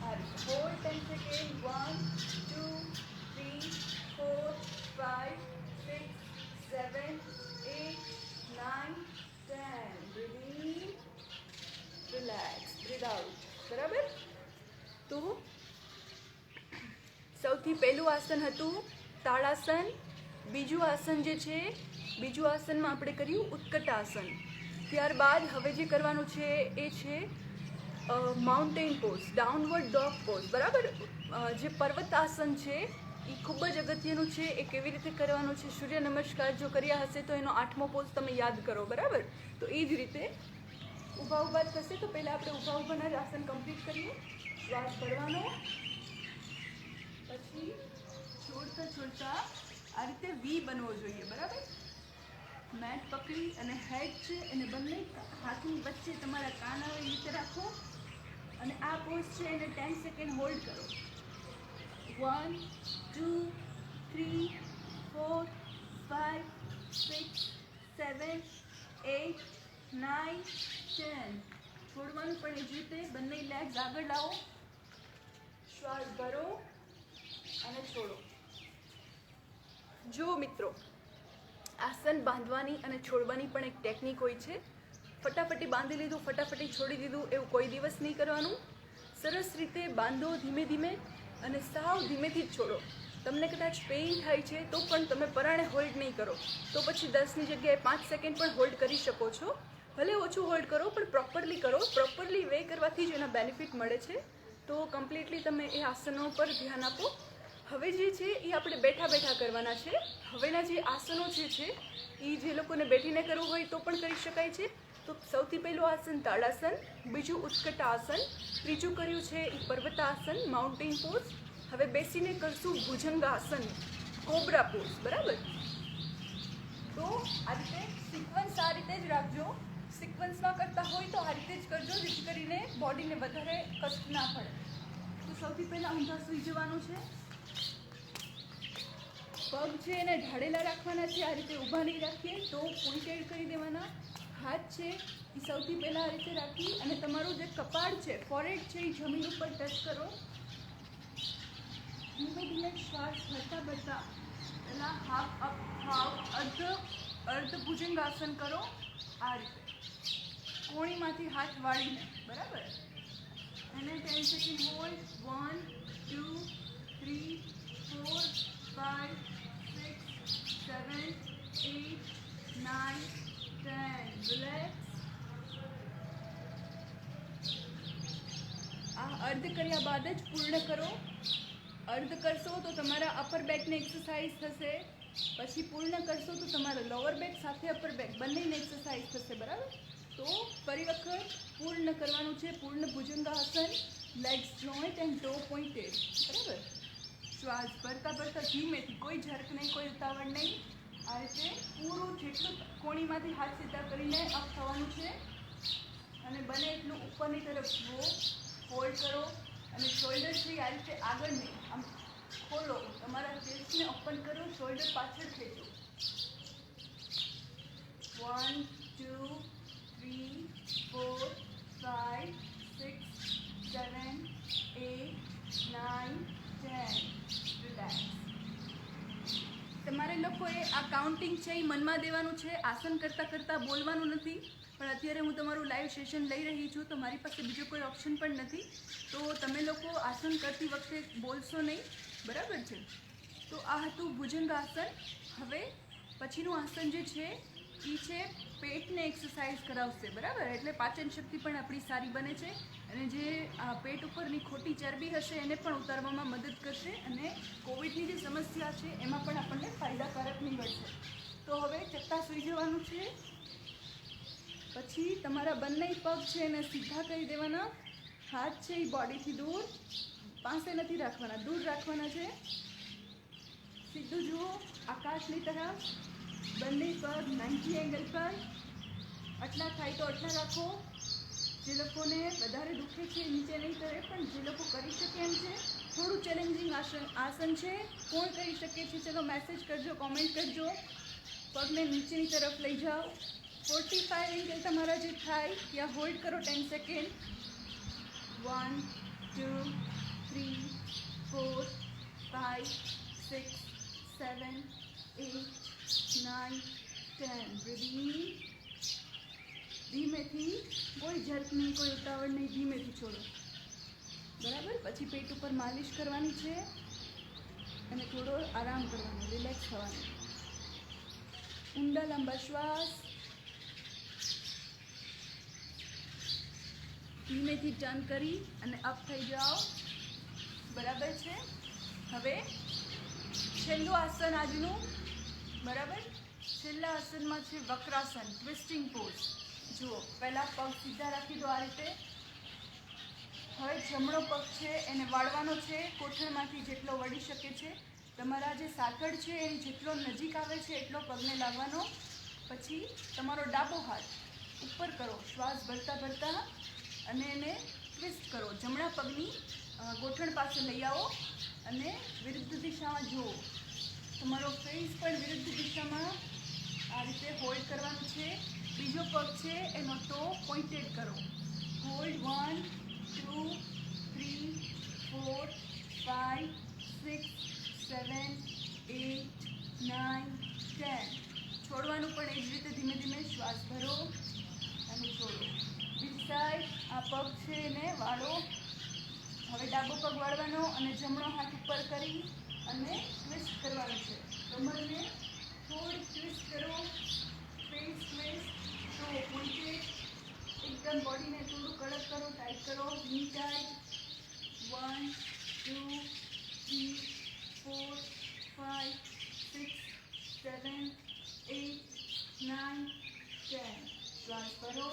આ રીતે hold 10 second. 1 2 3 4 5 6 7 8 9 10. Breathe in, relax, breathe out, બરાબર. તો સૌથી પહેલું આસન હતું તાળાસન. બીજું આસન જે છે, બીજું આસનમાં આપણે કર્યું ઉત્કટાસન. ત્યારબાદ હવે જે કરવાનું છે એ છે mountain pose, downward dog pose, બરાબર. જે પર્વતાસન છે એ ખૂબ જ અગત્યનું છે. એ કેવી રીતે કરવાનું છે, સૂર્ય નમસ્કાર જો કર્યા હશે તો એનો 8મો પોઝ તમે યાદ કરો, બરાબર. તો એ જ રીતે ઊભા ઊભા થશે. તો પહેલાં આપણે ઊભા ઊભાના જ આસન કમ્પ્લીટ કરીએ. શ્વાસ ભરવાનો, પછી છોડતા છોડતા આ રીતે વી બનવો જોઈએ, બરાબર. મેટ પકડી અને હેડ છે એને બંને હાથની વચ્ચે તમારા કાન આવે એ રીતે રાખો અને આ પોઝ છે એને 10 સેકન્ડ હોલ્ડ કરો. 1 2 3 4 5 6 7 8 9 10. છોડવાનું પણ એ જ રીતે, બંને લેગ્સ આગળ લાવો, શ્વાસ ભરો અને છોડો. જો મિત્રો, આસન બાંધવાની અને છોડવાની પણ એક ટેકનિક હોય છે. ફટાફટી બાંધી લીધું, ફટાફટી છોડી દીધું એવું કોઈ દિવસ નહીં કરવાનું. સરસ રીતે બાંધો, ધીમે ધીમે, અને સાવ ધીમેથી જ છોડો. તમને કદાચ પેઇન થાય છે તો પણ તમે પરાણે હોલ્ડ નહીં કરો, તો પછી 10ની જગ્યાએ 5 સેકન્ડ પણ હોલ્ડ કરી શકો છો. ભલે ઓછું હોલ્ડ કરો પણ પ્રોપરલી કરો. પ્રોપરલી વે કરવાથી જ એના બેનિફિટ મળે છે. તો કમ્પ્લીટલી તમે એ આસનો પર ધ્યાન આપો. હવે જે છે એ આપણે બેઠા બેઠા કરવાના છે. હવેના જે આસનો જે છે એ જે લોકોને બેઠીને કરવું હોય તો પણ કરી શકાય છે. તો સૌથી પહેલું આસન તાળાસન, બીજું ઉત્કટાસન, ત્રીજું કર્યું છે એ પર્વતાસન, માઉન્ટેન પોઝ. હવે બેસીને કરશું ભુજંગાસન, કોબ્રા પોઝ, બરાબર. તો આ રીતે સિક્વન્સ આ રીતે જ રાખજો. સિક્વન્સમાં કરતા હોય તો આ રીતે જ કરજો, જેથી કરીને બોડીને વધારે કષ્ટ ના પડે. તો સૌથી પહેલાં ઊંધા સૂઈ જવાનું છે. પગ છે એને ઢાળેલા રાખવાના છે, આ રીતે ઊભા નહીં રાખીએ તો પોઇન્ટેડ કરી દેવાના. હાથ છે એ સૌથી પહેલાં આ રીતે રાખી અને તમારું જે કપાળ છે, ફોrehead છે એ જમીન ઉપર ટચ કરો. ધીમે ધીમે શ્વાસ ભરતા ભરતા પહેલાં હાફ અપ, હાફ અર્ધ ભુજંગાસન કરો. આ રીતે કોણીમાંથી હાથ વાળીને, બરાબર. અને 10 સેકન્ડ હોલ્ડ. 1 2 3 4 5 6 7 8 9 10. રિલેક્સ. આ અર્ધ કર્યા બાદ જ પૂર્ણ કરો. અર્ધ કરશો તો તમારા અપર બેકને એક્સરસાઇઝ થશે, પછી પૂર્ણ કરશો તો તમારા લોઅર બેક સાથે અપર બેક બંનેને એક્સરસાઇઝ થશે, બરાબર. તો ફરી વખત પૂર્ણ કરવાનું છે. પૂર્ણ bhujangasana, legs joint and toe pointed, બરાબર. શ્વાસ ભરતા ભરતા ધીમેથી, કોઈ ઝર્ક નહીં, કોઈ ઉતાવળ નહીં. આ રીતે પૂરું જેટલું કોણીમાંથી હાથ સીધા કરીને અપ થવાનું છે અને બને એટલું ઉપરની તરફ જુઓ, હોલ્ડ કરો અને શોલ્ડર્સથી આ રીતે આગળ નહીં, આમ ખોલો, તમારા ચેસ્ટને ઓપન કરો, શોલ્ડર પાછળ ખેંચો. 1 2 3 4 5 6 7 8 9 10. રિલેક્સ. તમારે લોકોએ આ કાઉન્ટિંગ છે એ મનમાં દેવાનું છે, આસન કરતાં કરતાં બોલવાનું નથી. પણ અત્યારે હું તમારું લાઈવ સેશન લઈ રહી છું તો મારી પાસે બીજો કોઈ ઓપ્શન પણ નથી. તો તમે લોકો આસન કરતી વખતે બોલશો નહીં, બરાબર છે. તો આ હતું ભુજંગાસન. હવે પછીનું આસન જે છે એ છે પેટને એક્સરસાઇઝ કરાવશે, બરાબર. એટલે પાચન શક્તિ પણ આપણી સારી બને છે અને જે પેટ ઉપરની ખોટી ચરબી હશે એને પણ ઉતારવામાં મદદ કરશે અને કોવિડની જે સમસ્યા છે એમાં પણ આપણને ફાયદાકારક નીવડશે. તો હવે ચત્તા સૂઈ જવાનું છે. પછી તમારા બંને પગ છે એને સીધા કરી દેવાના. હાથ છે એ બોડીથી દૂર, પાસે નથી રાખવાના, દૂર રાખવાના છે. સીધું જુઓ આકાશની તરફ. બંને પગ 90 એંગલ પર. આટલા થાય તો આટલા રાખો. જે લોકોને વધારે દુખે છે નીચે નહીં કરે, પણ જે લોકો કરી શકે એમ છે. થોડું ચેલેન્જિંગ આસન છે. કોણ કરી શકે છે ચલો મેસેજ કરજો, કોમેન્ટ કરજો. પગને નીચેની તરફ લઈ જાઓ. 45 એંગલ તમારા જે થાય ત્યાં હોલ્ડ કરો 10 સેકન્ડ. 1 2 3 4 5 6 7 8 9 10. બ્રીથ. ધીમેથી, કોઈ ઝડપ નહીં, કોઈ ઉતાવળ નહીં, ધીમેથી છોડો. બરાબર. પછી પેટ ઉપર માલિશ કરવાની છે અને થોડો આરામ કરવાનો, રિલેક્સ થવાનું. ઊંડા લાંબા શ્વાસ. ધીમેથી ટર્ન કરી અને અપ થઈ જાઓ. બરાબર છે. હવે છેલ્લું આસન આજનું. બરાબર. છેલ્લા આસનમાં છે વક્રાસન, ટ્વિસ્ટિંગ પોઝ. જુઓ, પહેલાં પગ સીધા રાખી દો આ રીતે. હવે જમણો પગ છે એને વાળવાનો છે, કોથળમાંથી જેટલો વળી શકે છે. તમારા જે સાંકળ છે એની જેટલો નજીક આવે છે એટલો પગને લાવવાનો. પછી તમારો ડાબો હાથ ઉપર કરો, શ્વાસ ભરતા ભરતા, અને એને ટ્વિસ્ટ કરો. જમણા પગની ગોઠણ પાસે લઈ આવો અને વિરુદ્ધ દિશામાં જુઓ. તમારો ફેસ પણ વિરુદ્ધ દિશામાં આ રીતે હોલ્ડ કરવાનું છે. બીજો પગ છે એનો ટો પોઇન્ટેડ કરો. હોલ્ડ 1 2 3 4 5 6 7 8 9 10. છોડવાનું પણ એ જ રીતે ધીમે ધીમે શ્વાસ ભરો અને છોડો. બીજી સાઈડ આ પગ છે એને વાળો. હવે ડાબો પગ વાળવાનો અને જમણો હાથ ઉપર કરી અને ટ્વિસ્ટ કરવાનું છે. કમરને થોડી ટ્વિસ્ટ કરો. Face twist. તો પોઇન્ટેડ. એકદમ બોડીને થોડું કડક કરો, ટાઈટ કરો. ની ટાઈટ. 1 2 3 4 5 6 7 8 9 10. શ્વાસ ભરો,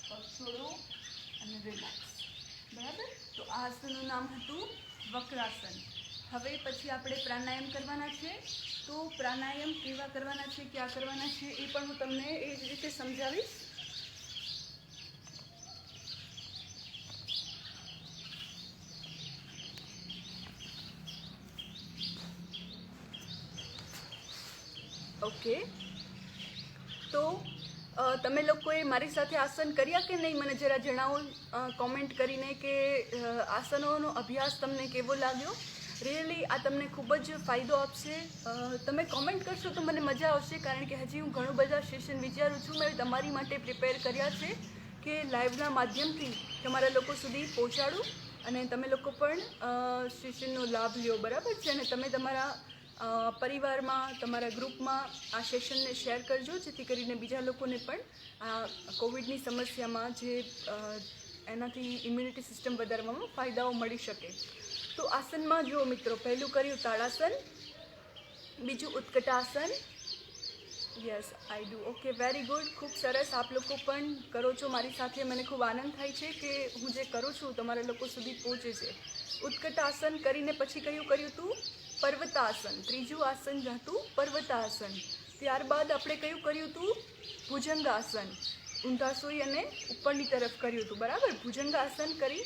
પગ છોડો અને રિલેક્સ. બરાબર. તો આ આસનનું નામ હતું વક્રાસન. હવે પછી આપણે પ્રાણાયામ કરવાના છે. તો પ્રાણાયામ કેવા કરવાના છે, ક્યાં કરવાના છે એ પણ હું તમને એ જ રીતે સમજાવીશ. ઓકે. તો તમે લોકોએ મારી સાથે આસન કર્યા કે નહીં મને જરા જણાવો કોમેન્ટ કરીને કે આસનોનો અભ્યાસ તમને કેવો લાગ્યો. રિયલી આ તમને ખૂબ જ ફાયદો આપશે. તમે કોમેન્ટ કરશો તો મને મજા આવશે, કારણ કે હજી હું ઘણું બધા સેશન વિચારું છું. મેં તમારી માટે પ્રિપેર કર્યા છે કે લાઈવના માધ્યમથી તમારા લોકો સુધી પહોંચાડું અને તમે લોકો પણ સેશનનો લાભ લ્યો. બરાબર છે. અને તમે તમારા પરિવારમાં, તમારા ગ્રુપમાં આ સેશનને શેર કરજો, જેથી કરીને બીજા લોકોને પણ આ કોવિડની સમસ્યામાં જે એનાથી ઇમ્યુનિટી સિસ્ટમ વધારવામાં ફાયદાઓ મળી શકે. તો આસનમાં જુઓ મિત્રો, પહેલું કર્યું તાળાસન, બીજું ઉત્કટાસન. Yes I do. Okay, very good. ખૂબ સરસ. આપ લોકો પણ કરો છો મારી સાથે. મને ખૂબ આનંદ થાય છે કે હું જે કરું છું તમારા લોકો સુધી પહોંચે છે. ઉત્કટાસન કરીને પછી કયું કર્યું હતું? પર્વતાસન. ત્રીજું આસન હતું પર્વતાસન. ત્યારબાદ આપણે કયું કર્યું હતું? ભુજંગાસન. ઊંધા સૂઈ અને ઉપરની તરફ કર્યું હતું. બરાબર. ભુજંગાસન કરી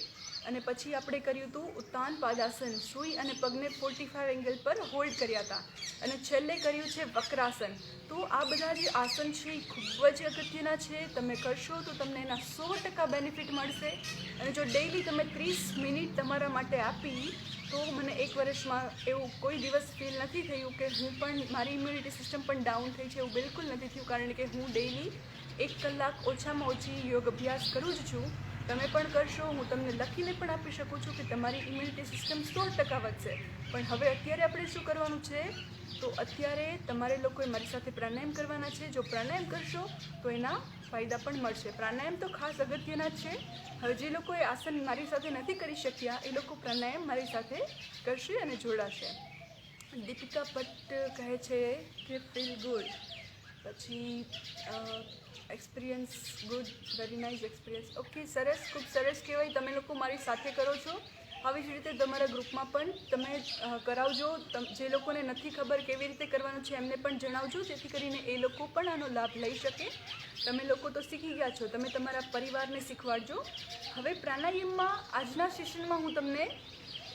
અને પછી આપણે કર્યું હતું ઉત્તાન પાદાસન. સૂઈ અને પગને 45 એંગલ પર હોલ્ડ કર્યા હતા. અને છેલ્લે કર્યું છે વક્રાસન. તો આ બધા જે આસન છે એ ખૂબ જ અગત્યના છે. તમે કરશો તો તમને એના 100% બેનિફિટ મળશે. અને જો ડેઈલી તમે 30 મિનિટ તમારા માટે આપી તો મને 1 વર્ષમાં એવું કોઈ દિવસ ફીલ નથી થયું કે હું પણ મારી ઇમ્યુનિટી સિસ્ટમ પણ ડાઉન થઈ છે. એવું બિલકુલ નથી થયું, કારણ કે હું ડેઈલી 1 કલાક ઓછામાં ઓછી યોગ અભ્યાસ કરું જ છું. તમે પણ કરશો. હું તમને લખીને પણ આપી શકું છું કે તમારી ઇમ્યુનિટી સિસ્ટમ 100% વધશે. પણ હવે અત્યારે આપણે શું કરવાનું છે? તો અત્યારે તમારે લોકોએ મારી સાથે પ્રાણાયામ કરવાના છે. જો પ્રાણાયામ કરશો તો એના ફાયદા પણ મળશે. પ્રાણાયામ તો ખાસ અગત્યના જ છે. હવે જે લોકોએ આસન મારી સાથે નથી કરી શક્યા એ લોકો પ્રાણાયામ મારી સાથે કરશે અને જોડાશે. દીપિકા ભટ્ટ કહે છે કે ફીલ ગુડ. પછી experience good, very nice experience. Okay, સરસ, ખૂબ સરસ કહેવાય. તમે લોકો મારી સાથે કરો છો. આવી જ રીતે તમારા ગ્રુપમાં પણ તમે કરાવજો. જે લોકોને નથી ખબર કેવી રીતે કરવાનું છે એમને પણ જણાવજો, જેથી કરીને એ લોકો પણ આનો લાભ લઈ શકે. તમે લોકો તો શીખી ગયા છો, તમે તમારા પરિવારને શીખવાડજો. હવે પ્રાણાયામમાં આજના સેશનમાં હું તમને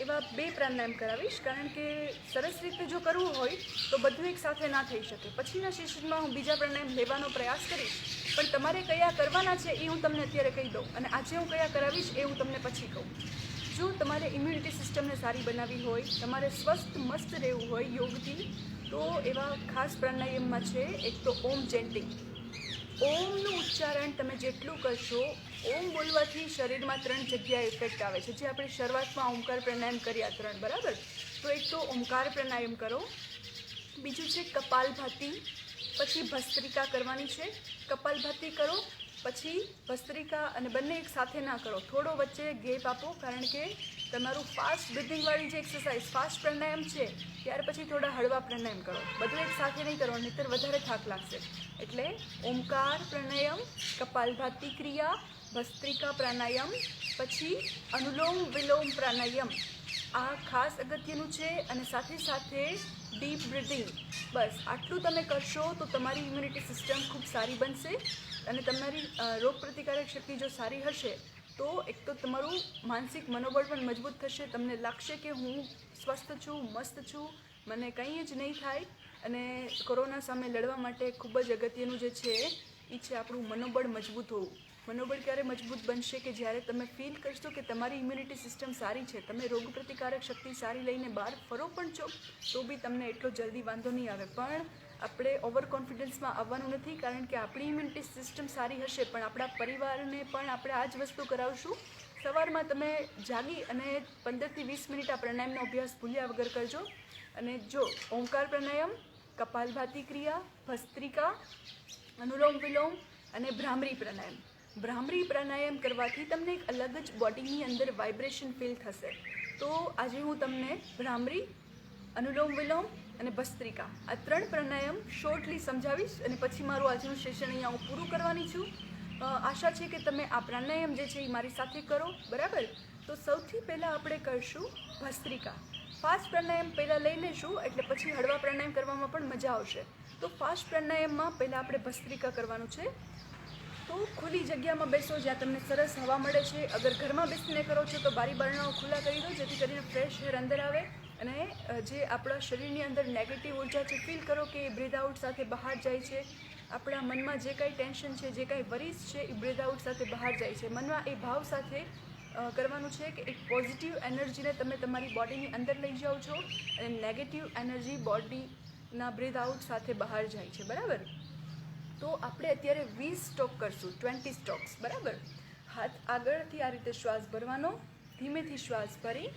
એવા 2 પ્રાણાયામ કરાવીશ, કારણ કે સરસ રીતે જો કરવું હોય તો બધું એક સાથે ના થઈ શકે. પછીના સેશનમાં હું બીજા પ્રાણાયામ લેવાનો પ્રયાસ કરીશ, પણ તમારે કયા કરવાના છે એ હું તમને અત્યારે કહી દઉં, અને આજે હું કયા કરાવીશ એ હું તમને પછી કહું. જો તમારે ઇમ્યુનિટી સિસ્ટમને સારી બનાવવી હોય, તમારે સ્વસ્થ મસ્ત રહેવું હોય યોગથી, તો એવા ખાસ પ્રાણાયામમાં છે એક તો ઓમ ચેન્ટિંગ. ઓમનું ઉચ્ચારણ તમે જેટલું કરશો, ઓમ બોલવાથી શરીરમાં 3 જગ્યાએ ઇફેક્ટ આવે છે, જે આપણે શરૂઆતમાં ઓમકાર પ્રાણાયામ કર્યા 3, બરાબર. તો એક તો ઓમકાર પ્રાણાયામ કરો, બીજું છે કપાલભાતિ, પછી ભસ્ત્રિકા કરવાની છે. કપાલભાતિ કરો, પછી ભસ્ત્રિકા, અને બંને એક સાથે ના કરો, થોડો વચ્ચે ગેપ આપો, કારણ કે તમારું ફાસ્ટ બ્રિથિંગવાળી જે એક્સરસાઇઝ ફાસ્ટ પ્રાણાયામ છે ત્યાર પછી થોડા હળવા પ્રાણાયામ કરો, બધું એક સાથે નહીં કરવાનું, નહીંતર વધારે થાક લાગશે. એટલે ઓમકાર પ્રાણાયામ, કપાલભાતિ ક્રિયા, ભસ્ત્રિકા પ્રાણાયામ, પછી અનુલોમ વિલોમ પ્રાણાયામ. આ ખાસ અગત્યનું છે. અને સાથે સાથે ડીપ બ્રિથિંગ. બસ આટલું તમે કરશો તો તમારી ઇમ્યુનિટી સિસ્ટમ ખૂબ સારી બનશે, અને તમારી રોગપ્રતિકારક શક્તિ જો સારી હશે તો એક તો તમારું માનસિક મનોબળ પણ મજબૂત થશે. તમને લાગશે કે હું સ્વસ્થ છું, મસ્ત છું, મને કંઈ જ નહીં થાય. અને કોરોના સામે લડવા માટે ખૂબ જ અગત્યનું જે છે એ છે આપણું મનોબળ મજબૂત હોવું. મનોબળ ક્યારે મજબૂત બનશે કે જ્યારે તમે ફીલ કરશો કે તમારી ઇમ્યુનિટી સિસ્ટમ સારી છે, તમે રોગપ્રતિકારક શક્તિ સારી લઈને બહાર ફરો પણ છો તો બી તમને એટલો જલ્દી વાંધો નહીં આવે. પણ આપણે ઓવર કોન્ફિડન્સમાં આવવાનું નથી, કારણ કે આપણી ઇમ્યુનિટી સિસ્ટમ સારી હશે, પણ આપણા પરિવારને પણ આપણે આ જ વસ્તુ કરાવશું. સવારમાં તમે જાગી અને 15 થી 20 મિનિટ આ પ્રાણાયામનો અભ્યાસ ભૂલ્યા વગર કરજો. અને જો ઓમકાર પ્રાણાયામ, કપાલભાતિ ક્રિયા, ભસ્ત્રિકા, અનુલોમ વિલોમ અને ભ્રામરી પ્રાણાયામ. ભ્રામરી પ્રાણાયામ કરવાથી તમને એક અલગ જ બોડીની અંદર વાઇબ્રેશન ફીલ થશે. તો આજે હું તમને ભ્રામરી, અનુલોમ વિલોમ અને ભસ્ત્રિકા આ 3 પ્રાણાયામ શોર્ટલી સમજાવીશ, અને પછી મારું આજનું સેશન અહીંયા હું પૂરું કરવાની છું. આશા છે કે તમે આ પ્રાણાયામ જે છે એ મારી સાથે કરો, બરાબર. તો સૌથી પહેલાં આપણે કરશું ભસ્ત્રિકા. ફાસ્ટ પ્રાણાયામ પહેલાં લઈ લઈશું, એટલે પછી હળવા પ્રાણાયામ કરવામાં પણ મજા આવશે. તો ફાસ્ટ પ્રાણાયામમાં પહેલાં આપણે ભસ્ત્રિકા કરવાનું છે. તો ખુલ્લી જગ્યામાં બેસો જ્યાં તમને સરસ હવા મળે છે. અગર ઘરમાં બેસીને કરો છો તો બારી બારણાઓ ખુલ્લા કરી દો, જેથી કરીને ફ્રેશ એર અંદર આવે, અને જે આપણા શરીરની અંદર નેગેટિવ ઉર્જા છે ફીલ કરો કે એ બ્રીથ આઉટ સાથે બહાર જાય છે. આપણા મનમાં જે કાંઈ ટેન્શન છે, જે કાંઈ વરીઝ છે, એ બ્રીથ આઉટ સાથે બહાર જાય છે. મનમાં એ ભાવ સાથે કરવાનું છે કે એક પોઝિટિવ એનર્જીને તમે તમારી બોડીની અંદર લઈ જાઓ છો, અને નેગેટિવ એનર્જી બોડીના બ્રીથ આઉટ સાથે બહાર જાય છે, બરાબર. તો આપણે અત્યારે 20 સ્ટોક કરશું, 20 સ્ટોક્સ, બરાબર. હાથ આગળથી આ રીતે શ્વાસ ભરવાનો, ધીમેથી શ્વાસ ભરી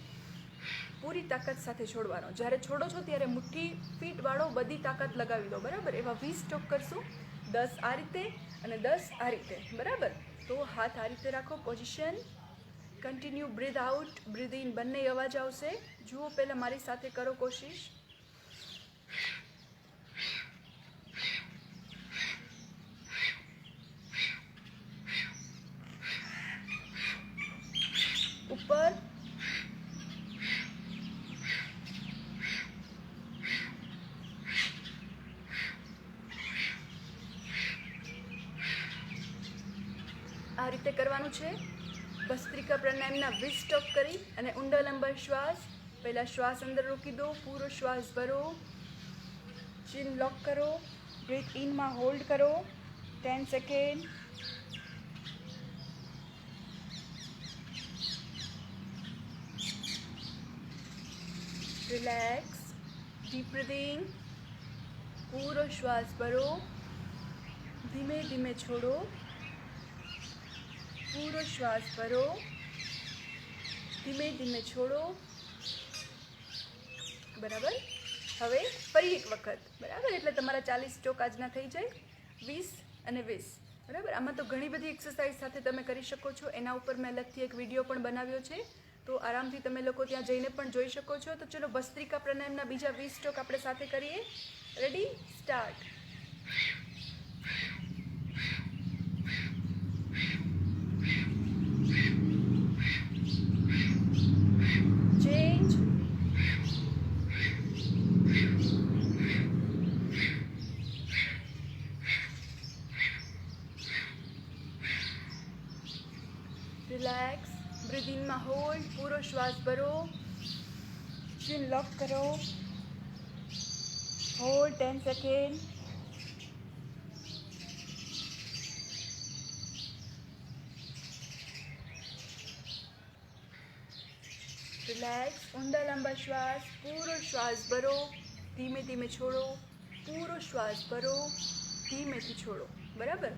પૂરી તાકાત સાથે છોડવાનો. જ્યારે છોડો છો ત્યારે મુઠ્ઠી ફીટ વાળો બધી તાકાત લગાવી દો, બરાબર. એવા 20 સ્ટોક કરશું, 10 આ રીતે અને 10 આ રીતે, બરાબર. તો હાથ આ રીતે રાખો, position, continue breathe out, breathe in, બંને અવાજ આવશે. જુઓ, પહેલાં મારી સાથે કરો કોશિશ. ઉપર, આ રીતે કરવાનું છે. ભસ્ત્રિકા પ્રાણાયામના 20 સ્ટોક કરી અને ઊંડા લંબા શ્વાસ. પહેલાં શ્વાસ અંદર રોકી દો, પૂરો શ્વાસ ભરો, ચીન લોક કરો, બ્રીથ ઇનમાં હોલ્ડ કરો 10 સેકન્ડ. રિલેક્સ, ડીપ બ્રીથિંગ, પૂરો શ્વાસ ભરો, ધીમે ધીમે છોડો, પૂરો શ્વાસ ભરો, ધીમે ધીમે છોડો, બરાબર. હવે ફરી એક વખત, બરાબર. એટલે તમારા 40 સ્ટોક આજના થઈ જાય, 20 અને 20, બરાબર. આમાં તો ઘણી બધી એક્સરસાઇઝ સાથે તમે કરી શકો છો. એના ઉપર મેં અલગથી એક વિડીયો પણ બનાવ્યો છે, તો આરામથી તમે લોકો ત્યાં જઈને પણ જોઈ શકો છો. તો ચલો ભસ્ત્રિકા પ્રાણાયામના બીજા 20 સ્ટોક આપણે સાથે કરીએ. Ready, start. રિલેક્સ. બ્રીથ ઇનમાં હોલ્ડ, પૂરો શ્વાસ ભરો, ચીન લોક કરો, હોલ્ડ 10 સેકન્ડ. રિલેક્સ. ઊંડા લાંબા શ્વાસ, પૂરો શ્વાસ ભરો, ધીમે ધીમે છોડો, પૂરો શ્વાસ ભરો, ધીમેથી છોડો. બરાબર.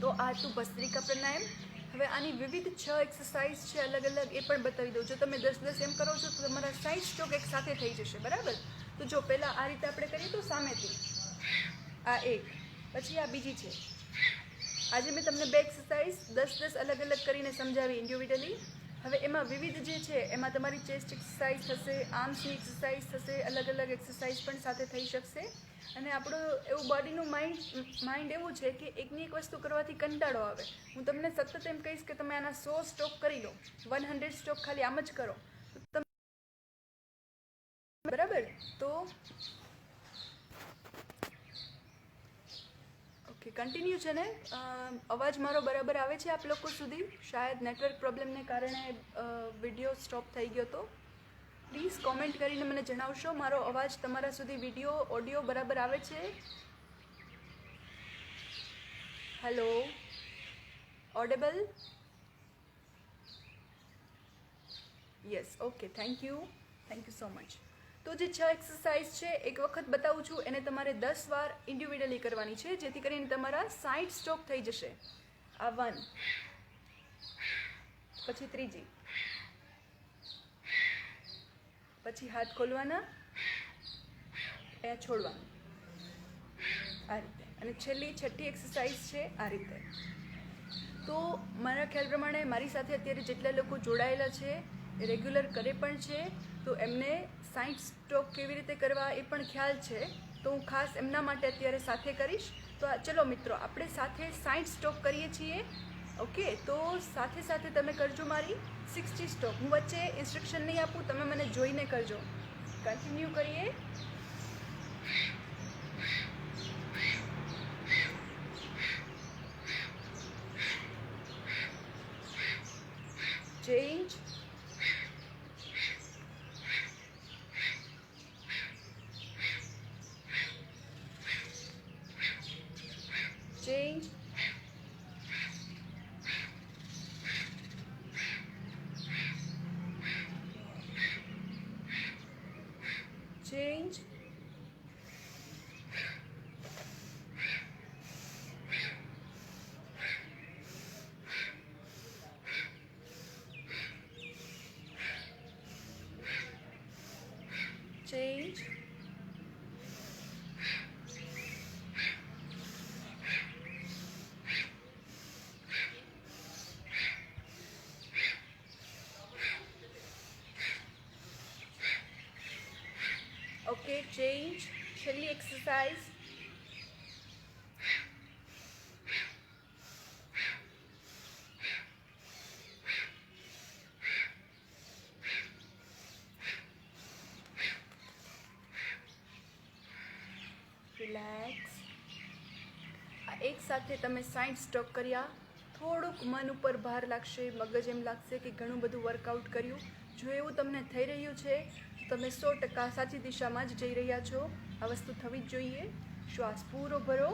તો આ હતું ભસ્ત્રિકા પ્રાણાયામ. હવે આની વિવિધ 6 એક્સરસાઇઝ છે અલગ અલગ, એ પણ બતાવી દઉં. જો તમે 10-10 એમ કરો છો તો તમારા 60 સ્ટ્રોક એક સાથે થઈ જશે. બરાબર. તો જો પહેલાં આ રીતે આપણે કરીએ તો સામેથી આ એક, પછી આ બીજી છે. આજે મેં તમને 2 એક્સરસાઇઝ 10-10 અલગ અલગ કરીને સમજાવી ઇન્ડિવિડ્યુઅલી. હવે એમાં વિવિધ જે છે એમાં તમારી ચેસ્ટ એક્સરસાઇઝ થશે, આર્મ્સની એક્સરસાઇઝ થશે, અલગ અલગ એક્સરસાઇઝ પણ સાથે થઈ શકશે. અને આપણું એવું બોડીનું માઇન્ડ એવું છે કે એકની એક વસ્તુ કરવાથી કંટાળો આવે. હું તમને સતત એમ કહીશ કે તમે આના 100 સ્ટ્રોક કરી લો, 100 સ્ટ્રોક ખાલી આમ જ કરો. બરાબર. તો ઓકે, કન્ટિન્યુ છે ને? અવાજ મારો બરાબર આવે છે આપ લોકો સુધી? શાયદ નેટવર્ક પ્રોબ્લેમને કારણે વિડીયો સ્ટોપ થઈ ગયો તો પ્લીઝ કોમેન્ટ કરીને મને જણાવશો મારો અવાજ તમારા સુધી, વિડીયો ઓડિયો બરાબર આવે છે? Hello, Audible? Yes, okay, thank you so much. તો જે 6 એક્સરસાઇઝ છે એક વખત બતાવું છું, એને તમારે 10 વાર ઇન્ડિવિડ્યુઅલી કરવાની છે, જેથી કરીને તમારા 60 સ્ટ્રોક થઈ જશે. આ 1, પછી ત્રીજી, પછી હાથ ખોલવાના, અહીંયા છોડવાનું, આ રીતે. અને છેલ્લી 6ઠી એક્સરસાઇઝ છે આ રીતે. તો મારા ખ્યાલ પ્રમાણે મારી સાથે અત્યારે જેટલા લોકો જોડાયેલા છે એ રેગ્યુલર કરે પણ છે, તો એમને 60 સ્ટ્રોક કેવી રીતે કરવા એ પણ ખ્યાલ છે. તો હું ખાસ એમના માટે અત્યારે સાથે કરીશ. તો ચલો મિત્રો, આપણે સાથે 60 સ્ટ્રોક કરીએ છીએ. ઓકે, તો સાથે સાથે તમે કરજો મારી 60 સ્ટ્રોક. હું વચ્ચે ઇન્સ્ટ્રક્શન નહીં આપું, તમે મને જોઈને કરજો. કન્ટિન્યુ કરીએ. Change, change, change, change, okay, change. છેલ્લી એક્સરસાઇઝ. રિલેક્સ. આ એક સાથે તમે 60 સ્ટ્રોક કર્યા. થોડુંક મન ઉપર ભાર લાગશે, મગજ એમ લાગશે કે ઘણું બધું વર્કઆઉટ કર્યું. જો એવું તમને થઈ રહ્યું છે તો તમે 100% સાચી દિશામાં જ જઈ રહ્યા છો. આ વસ્તુ થવી જ જોઈએ. શ્વાસ પૂરો ભરો,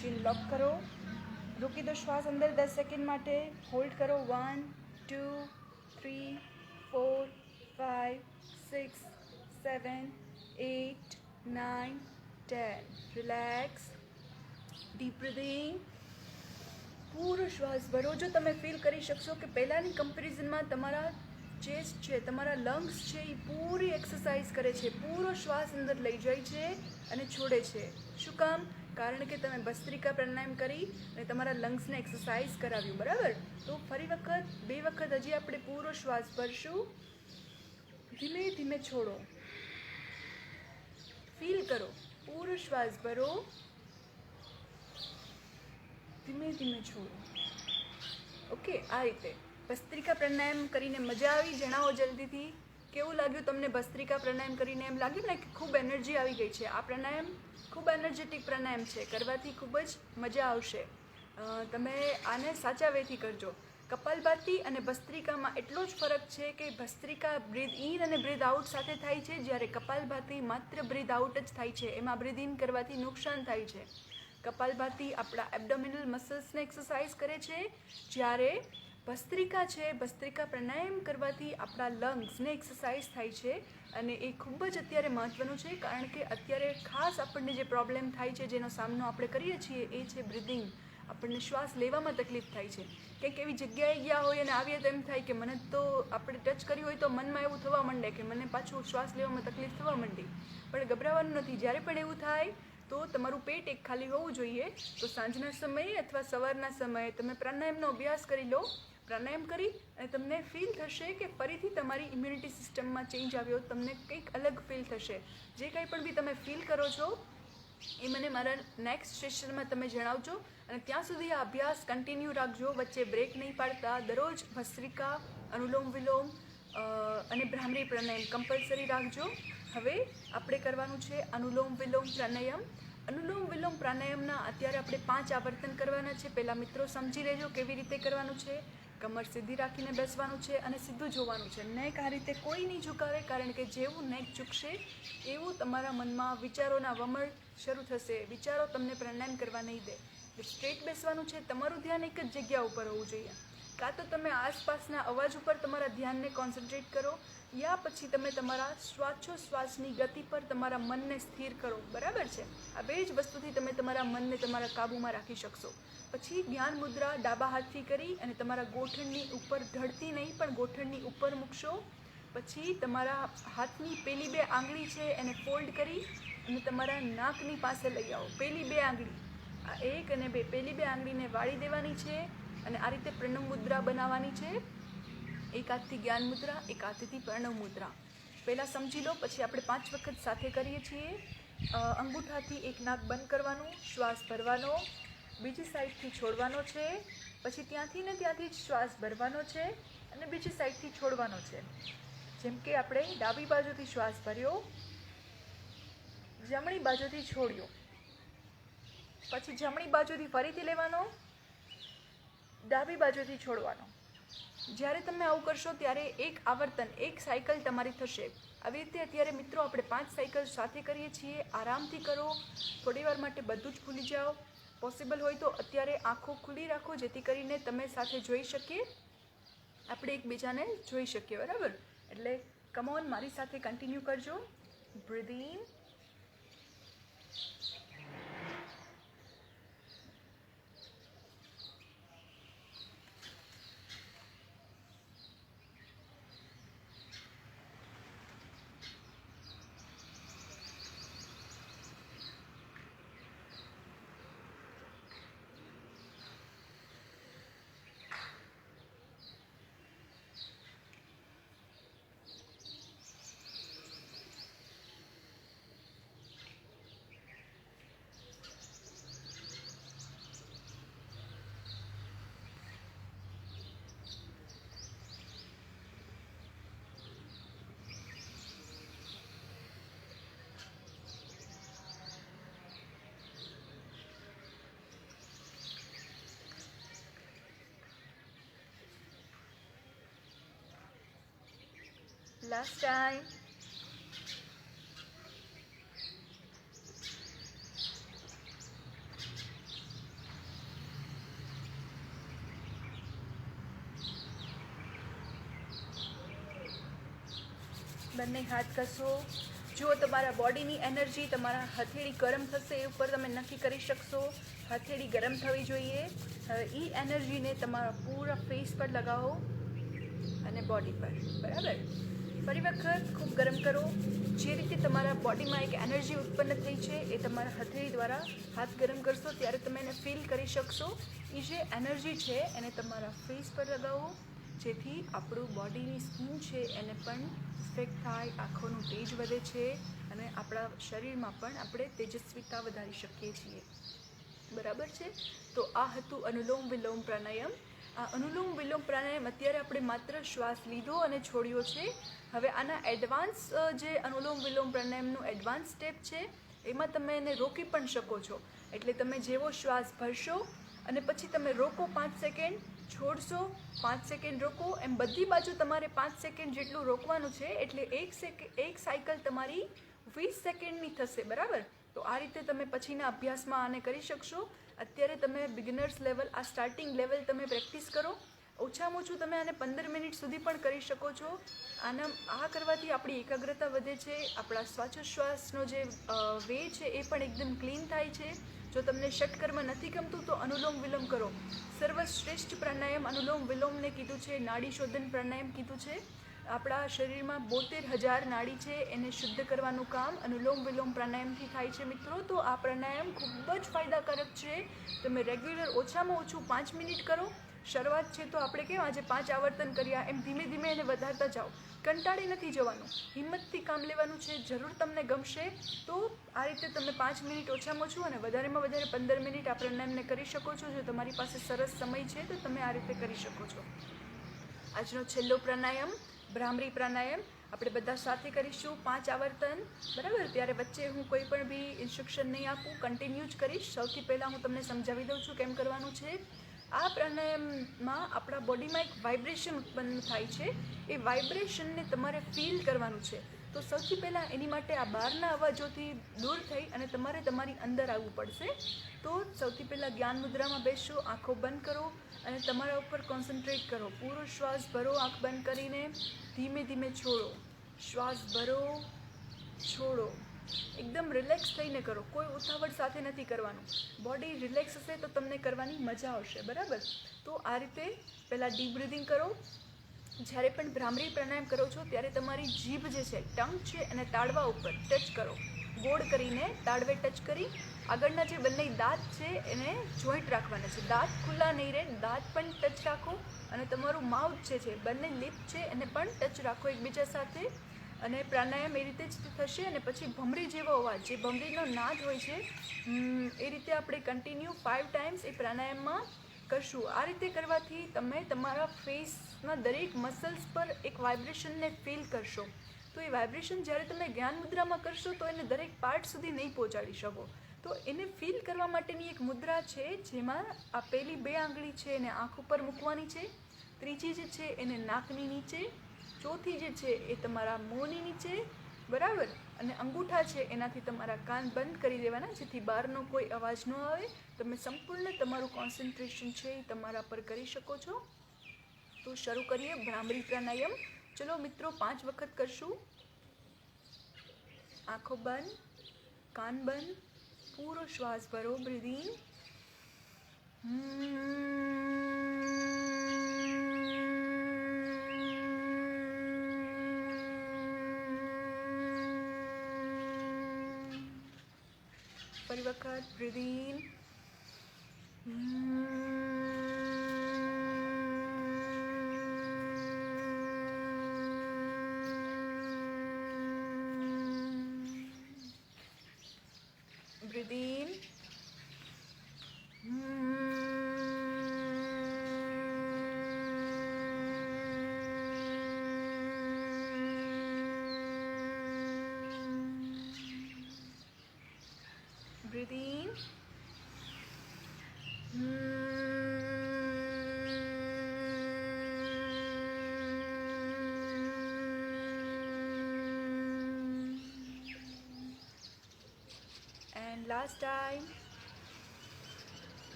ચીન લોક કરો, રોકી દો શ્વાસ અંદર 10 સેકન્ડ માટે, હોલ્ડ કરો. 1, 2, 3, 4, 5, 6, 7, 8, 9, 10. રિલેક્સ. Deep breathing. પૂરો શ્વાસ ભરો. જો તમે ફીલ કરી શકશો કે પહેલાંની કમ્પેરિઝનમાં તમારા ચેસ્ટ છે, તમારા લંગ્સ છે, એ પૂરી એક્સરસાઇઝ કરે છે, પૂરો શ્વાસ અંદર લઈ જાય છે અને છોડે છે. શું કામ? કારણ કે તમે ભસ્ત્રિકા પ્રાણાયામ કરી અને તમારા લંગ્સને એક્સરસાઇઝ કરાવ્યું. બરાબર. તો ફરી વખત 2 વખત હજી આપણે પૂરો શ્વાસ ભરશું. ધીમે ધીમે છોડો. ફીલ કરો. પૂરો શ્વાસ ભરો, ધીમે ધીમે છોડો. ઓકે, આ રીતે ભસ્ત્રિકા પ્રાણાયામ કરીને મજા આવી? જણાવો જલ્દીથી. કેવું લાગ્યું તમને ભસ્ત્રિકા પ્રાણાયામ કરીને? એમ લાગ્યું ને કે ખૂબ એનર્જી આવી ગઈ છે? આ પ્રાણાયામ ખૂબ એનર્જેટિક પ્રાણાયામ છે, કરવાથી ખૂબ જ મજા આવશે. તમે આને સાચા વેથી કરજો. કપાલભાતિ અને ભસ્ત્રિકામાં એટલો જ ફરક છે કે ભસ્ત્રિકા બ્રીથ ઇન અને બ્રીથ આઉટ સાથે થાય છે, જ્યારે કપાલભાતિ માત્ર બ્રીથ આઉટ જ થાય છે. એમાં બ્રીથ ઇન કરવાથી નુકસાન થાય છે. કપાલભાતિ આપણા એબ્ડોમિનલ મસલ્સને એક્સરસાઇઝ કરે છે, જ્યારે ભસ્ત્રિકા છે, ભસ્ત્રિકા પ્રાણાયામ કરવાથી આપણા લંગ્સને એક્સરસાઇઝ થાય છે. અને એ ખૂબ જ અત્યારે મહત્ત્વનું છે, કારણ કે અત્યારે ખાસ આપણને જે પ્રોબ્લેમ થાય છે, જેનો સામનો આપણે કરીએ છીએ, એ છે બ્રિધિંગ. આપણને શ્વાસ લેવામાં તકલીફ થાય છે. કંઈક એવી જગ્યાએ ગયા હોય અને આવીએ તો એમ થાય કે મને તો આપણે ટચ કર્યું હોય તો મનમાં એવું થવા માંડે કે મને પાછું શ્વાસ લેવામાં તકલીફ થવા માંડી. પણ ગભરાવાનું નથી. જ્યારે પણ એવું થાય તો તમારું પેટ એક ખાલી હોવું જોઈએ. તો સાંજના સમયે અથવા સવારના સમયે તમે પ્રાણાયામનો અભ્યાસ કરી લો. પ્રાણાયામ કરી અને તમને ફીલ થશે કે ફરીથી તમારી ઇમ્યુનિટી સિસ્ટમમાં ચેન્જ આવ્યો, તમને કંઈક અલગ ફીલ થશે. જે કંઈ પણ બી તમે ફીલ કરો છો એ મને મારા નેક્સ્ટ સેશનમાં તમે જણાવજો. અને ત્યાં સુધી આ અભ્યાસ કન્ટિન્યુ રાખજો, વચ્ચે બ્રેક નહીં પાડતા. દરરોજ ભસ્ત્રિકા, અનુલોમ વિલોમ અને ભ્રામરી પ્રાણાયામ કમ્પલસરી રાખજો. હવે આપણે કરવાનું છે અનુલોમ વિલોમ પ્રાણાયામ. અનુલોમ વિલોમ પ્રાણાયામના અત્યારે આપણે 5 આવર્તન કરવાના છે. પહેલાં મિત્રો સમજી લેજો કેવી રીતે કરવાનું છે. કમર સીધી રાખીને બેસવાનું છે અને સીધું જોવાનું છે. નેક આ રીતે કોઈ નહીં ઝુકાવે, કારણ કે જેવું નેક ઝૂકશે એવું તમારા મનમાં વિચારોના વમળ શરૂ થશે. વિચારો તમને પ્રાણાયામ કરવા નહીં દે. સ્ટ્રેટ બેસવાનું છે. તમારું ધ્યાન એક જ જગ્યા ઉપર હોવું જોઈએ. કાં તો તમે આસપાસના અવાજ ઉપર તમારા ધ્યાનને કોન્સન્ટ્રેટ કરો, યા પછી તમે તમારા શ્વાસોશ્વાસની ગતિ પર તમારા મનને સ્થિર કરો. બરાબર છે? આ બે જ વસ્તુથી તમે તમારા મનને તમારા કાબૂમાં રાખી શકશો. પછી જ્ઞાન મુદ્રા ડાબા હાથથી કરી અને તમારા ગોઠણની ઉપર, ઢળતી નહીં પણ ગોઠણની ઉપર મૂકશો. પછી તમારા હાથની પેલી 2 આંગળી છે એને ફોલ્ડ કરી અને તમારા નાકની પાસે લઈ આવો. પેલી 2 આંગળી, આ 1 અને 2, પેલી 2 આંગળીને વાળી દેવાની છે અને આ રીતે પ્રણવ મુદ્રા બનાવવાની છે. એક હાથથી જ્ઞાન મુદ્રા, એક હાથથી પ્રણવ મુદ્રા. પહેલાં સમજી લો, પછી આપણે 5 વખત સાથે કરીએ છીએ. અંગૂઠાથી એક નાક બંધ કરવાનું, શ્વાસ ભરવાનો, બીજી સાઈડથી છોડવાનો છે. પછી ત્યાંથી ને ત્યાંથી જ શ્વાસ ભરવાનો છે અને બીજી સાઈડથી છોડવાનો છે. જેમ કે આપણે ડાબી બાજુથી શ્વાસ ભર્યો, જમણી બાજુથી છોડ્યો, પછી જમણી બાજુથી ફરીથી લેવાનો, ડાબી બાજુથી છોડવાનો. જ્યારે તમે આવું કરશો ત્યારે એક આવર્તન, એક સાયકલ તમારી થશે. આવી રીતે અત્યારે મિત્રો આપણે 5 સાયકલ સાથે કરીએ છીએ. આરામથી કરો. થોડીવાર માટે બધું જ ભૂલી જાઓ. પોસિબલ હોય તો અત્યારે આંખો ખુલ્લી રાખો, જેથી કરીને તમે સાથે જોઈ શકીએ, આપણે એકબીજાને જોઈ શકીએ. બરાબર? એટલે કમોન, મારી સાથે કન્ટિન્યુ કરજો. Breathe in, last time. બંને હાથ ઘસો. જો તમારા બોડીની એનર્જી, તમારા હથેળી ગરમ થશે એ ઉપર તમે નક્કી કરી શકશો. હથેળી ગરમ થવી જોઈએ. હવે એ એનર્જીને તમારા પૂરા ફેસ પર લગાવો અને બોડી પર. બરાબર? ફરી વખત ખૂબ ગરમ કરો. જે રીતે તમારા બોડીમાં એક એનર્જી ઉત્પન્ન થઈ છે એ તમારા હથેળી દ્વારા હાથ ગરમ કરશો ત્યારે તમે એને ફીલ કરી શકશો. એ જે એનર્જી છે એને તમારા ફેસ પર લગાવો, જેથી આપણું બોડીની સ્કિન છે એને પણ ઇફેક્ટ થાય, આંખોનું તેજ વધે છે અને આપણા શરીરમાં પણ આપણે તેજસ્વીતા વધારી શકીએ છીએ. બરાબર છે? તો આ હતું અનુલોમ વિલોમ પ્રાણાયામ. આ અનુલોમ વિલોમ પ્રાણાયામ અત્યારે આપણે માત્ર શ્વાસ લીધો અને છોડ્યો છે. હવે આના એડવાન્સ જે અનુલોમ વિલોમ પ્રાણાયામનું એડવાન્સ સ્ટેપ છે એમાં તમે એને રોકી પણ શકો છો. એટલે તમે જેવો શ્વાસ ભરશો અને પછી તમે રોકો 5 સેકન્ડ, છોડશો 5 સેકન્ડ રોકો, એમ બધી બાજુ તમારે 5 સેકન્ડ જેટલું રોકવાનું છે. એટલે એક સાયકલ તમારી 20 સેકન્ડની થશે, બરાબર. તો આ રીતે તમે પછીના અભ્યાસમાં આને કરી શકશો. અત્યારે તમે બિગિનર્સ લેવલ, આ સ્ટાર્ટિંગ લેવલ તમે પ્રેક્ટિસ કરો. ઓછામાં ઓછું તમે આને 15 મિનિટ સુધી પણ કરી શકો છો. આ કરવાથી આપણી એકાગ્રતા વધે છે, આપણા શ્વાસોશ્વાસનો જે વે છે એ પણ એકદમ ક્લીન થાય છે. જો તમને ષટકર્મ નથી ગમતું તો અનુલોમ વિલોમ કરો. સર્વશ્રેષ્ઠ પ્રાણાયામ અનુલોમ વિલોમને કીધું છે, નાડી શોધન પ્રાણાયામ કીધું છે. આપણા શરીરમાં 72,000 નાડી છે, એને શુદ્ધ કરવાનું કામ અનુલોમ વિલોમ પ્રાણાયામથી થાય છે મિત્રો. તો આ પ્રાણાયામ ખૂબ જ ફાયદાકારક છે. તમે રેગ્યુલર ઓછામાં ઓછું 5 મિનિટ કરો. શરૂઆત છે તો આપણે કેમ આજે 5 આવર્તન કર્યા, એમ ધીમે ધીમે એને વધારતા જાઓ. કંટાળી નથી જવાનું, હિંમતથી કામ લેવાનું છે. જરૂર તમને ગમશે. તો આ રીતે તમે 5 મિનિટ ઓછામાં ઓછું અને વધારેમાં વધારે 15 મિનિટ આ પ્રાણાયામને કરી શકો છો. જો તમારી પાસે સરસ સમય છે તો તમે આ રીતે કરી શકો છો. આજનો છેલ્લો પ્રાણાયામ ભ્રામરી પ્રાણાયામ આપણે બધા સાથે કરીશું, 5 આવર્તન, બરાબર. ત્યારે વચ્ચે હું કોઈ પણ બી ઇન્સ્ટ્રક્શન નહીં આપું, કન્ટિન્યુ જ કરીશ. સૌથી પહેલાં હું તમને સમજાવી દઉં છું કેમ કરવાનું છે. આ પ્રાણાયામમાં આપણા બોડીમાં એક વાઇબ્રેશન ઉત્પન્ન થાય છે. એ વાઇબ્રેશનને તમારે ફીલ કરવાનું છે. તો સૌથી પહેલાં એની માટે આ બહારના અવાજોથી દૂર થઈ અને તમારે તમારી અંદર આવવું પડશે. તો સૌથી પહેલાં જ્ઞાન મુદ્રામાં બેસશો, આંખો બંધ કરો અને તમારા ઉપર કોન્સન્ટ્રેટ કરો. પૂરો શ્વાસ ભરો આંખ બંધ કરીને, ધીમે ધીમે છોડો. શ્વાસ ભરો, છોડો. એકદમ રિલેક્સ થઈને કરો, કોઈ ઉતાવળ સાથે નથી કરવાનું. બોડી રિલેક્સ હશે તો તમને કરવાની મજા આવશે, બરાબર. તો આ રીતે પહેલાં ડીપ બ્રિધિંગ કરો. જ્યારે પણ ભ્રામરી પ્રાણાયામ કરો છો ત્યારે તમારી જીભ જે છે, ટંગ છે, એને તાળવા ઉપર ટચ કરો. ગોળ કરીને તાળવે ટચ કરી આગળના જે બંને દાંત છે એને જોઈન્ટ રાખવાના છે. દાંત ખુલ્લા નહીં રહે, દાંત પણ ટચ રાખો. અને તમારું માઉથ જે છે, બંને લિપ છે એને પણ ટચ રાખો એકબીજા સાથે. અને પ્રાણાયામ એ રીતે જ થશે. અને પછી ભમરી જેવો અવાજ, જે ભમરીનો નાદ હોય છે, એ રીતે આપણે કન્ટિન્યુ 5 ટાઈમ્સ એ પ્રાણાયામમાં કરશું. આ રીતે કરવાથી તમે તમારા ફેસના દરેક મસલ્સ પર એક વાઇબ્રેશનને ફીલ કરશો. તો એ વાઇબ્રેશન જ્યારે તમે જ્ઞાન મુદ્રામાં કરશો તો એને દરેક પાર્ટ સુધી નહીં પહોંચાડી શકો. તો એને ફીલ કરવા માટેની એક મુદ્રા છે, જેમાં આ પહેલી 2 આંગળી છે એને આંખ ઉપર મૂકવાની છે, ત્રીજી જે છે એને નાકની નીચે, ચોથી જે છે એ તમારા મોંની નીચે, બરાબર. અને અંગૂઠા છે એનાથી તમારા કાન બંધ કરી દેવાના, જેથી બહારનો કોઈ અવાજ ન આવે. તમે સંપૂર્ણ તમારું કોન્સન્ટ્રેશન છે એ તમારા પર કરી શકો છો. તો શરૂ કરીએ ભ્રામરી પ્રાણાયામ. ચલો મિત્રો, 5 વખત કરશું. આંખો બંધ, કાન બંધ, પૂરો શ્વાસ ભરો, બ્રીથ ફરી વખત breadth in, breathe in, breathe in, and last time,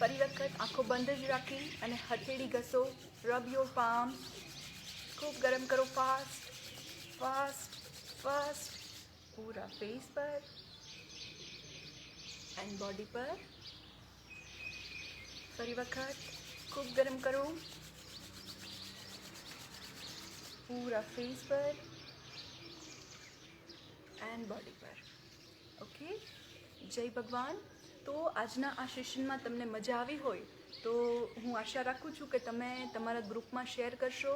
ફરી વખત આંખો બંધ જ રાખી અને હથેળી ઘસો. રબ યોર પામ, ખૂબ ગરમ કરો. ફાસ્ટ ફાસ્ટ ફાસ્ટ, પૂરા ફેસ પર એન્ડ બોડી પર. ફરી વખત ખૂબ ગરમ કરો, પૂરા ફેસ પર એન્ડ બોડી પર. ઓકે, જય ભગવાન. તો આજના આ સેશનમાં તમને મજા આવી હોય તો હું આશા રાખું છું કે તમે તમારા ગ્રુપમાં શેર કરશો,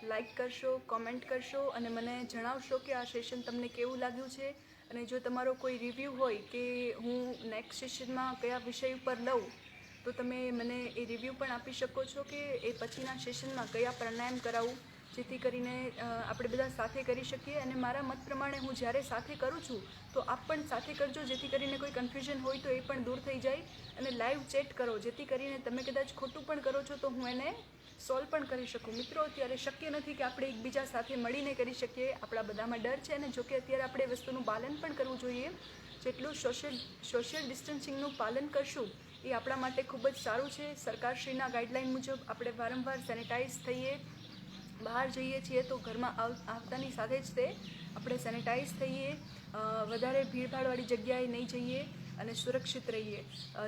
લાઈક કરશો, કોમેન્ટ કરશો અને મને જણાવશો કે આ સેશન તમને કેવું લાગ્યું છે. અને જો તમારો કોઈ રિવ્યૂ હોય કે હું નેક્સ્ટ સેશનમાં કયા વિષય ઉપર લઉં તો તમે મને એ રિવ્યૂ પણ આપી શકો છો કે એ પછીના સેશનમાં કયા પ્રાણાયામ કરાવું, જેથી કરીને આપણે બધા સાથે કરી શકીએ. અને મારા મત પ્રમાણે હું જ્યારે સાથે કરું છું તો આપ પણ સાથે કરજો, જેથી કરીને કોઈ કન્ફ્યુઝન હોય તો એ પણ દૂર થઈ જાય. અને લાઈવ ચેટ કરો, જેથી કરીને તમે કદાચ ખોટું પણ કરો છો તો હું એને સોલ્વ પણ કરી શકું. મિત્રો, અત્યારે શક્ય નથી કે આપણે એકબીજા સાથે મળીને કરી શકીએ, આપણા બધામાં ડર છે. અને જોકે અત્યારે આપણે એ વસ્તુનું પાલન પણ કરવું જોઈએ. જેટલું સોશિયલ ડિસ્ટન્સિંગનું પાલન કરશું એ આપણા માટે ખૂબ જ સારું છે. સરકારશ્રીના ગાઈડલાઇન મુજબ આપણે વારંવાર સેનિટાઈઝ થઈએ, બહાર જઈએ છીએ તો ઘરમાં આવતાની સાથે જ તે આપણે સેનિટાઈઝ થઈએ, વધારે ભીડભાડવાળી જગ્યાએ નહીં જઈએ અને સુરક્ષિત રહીએ.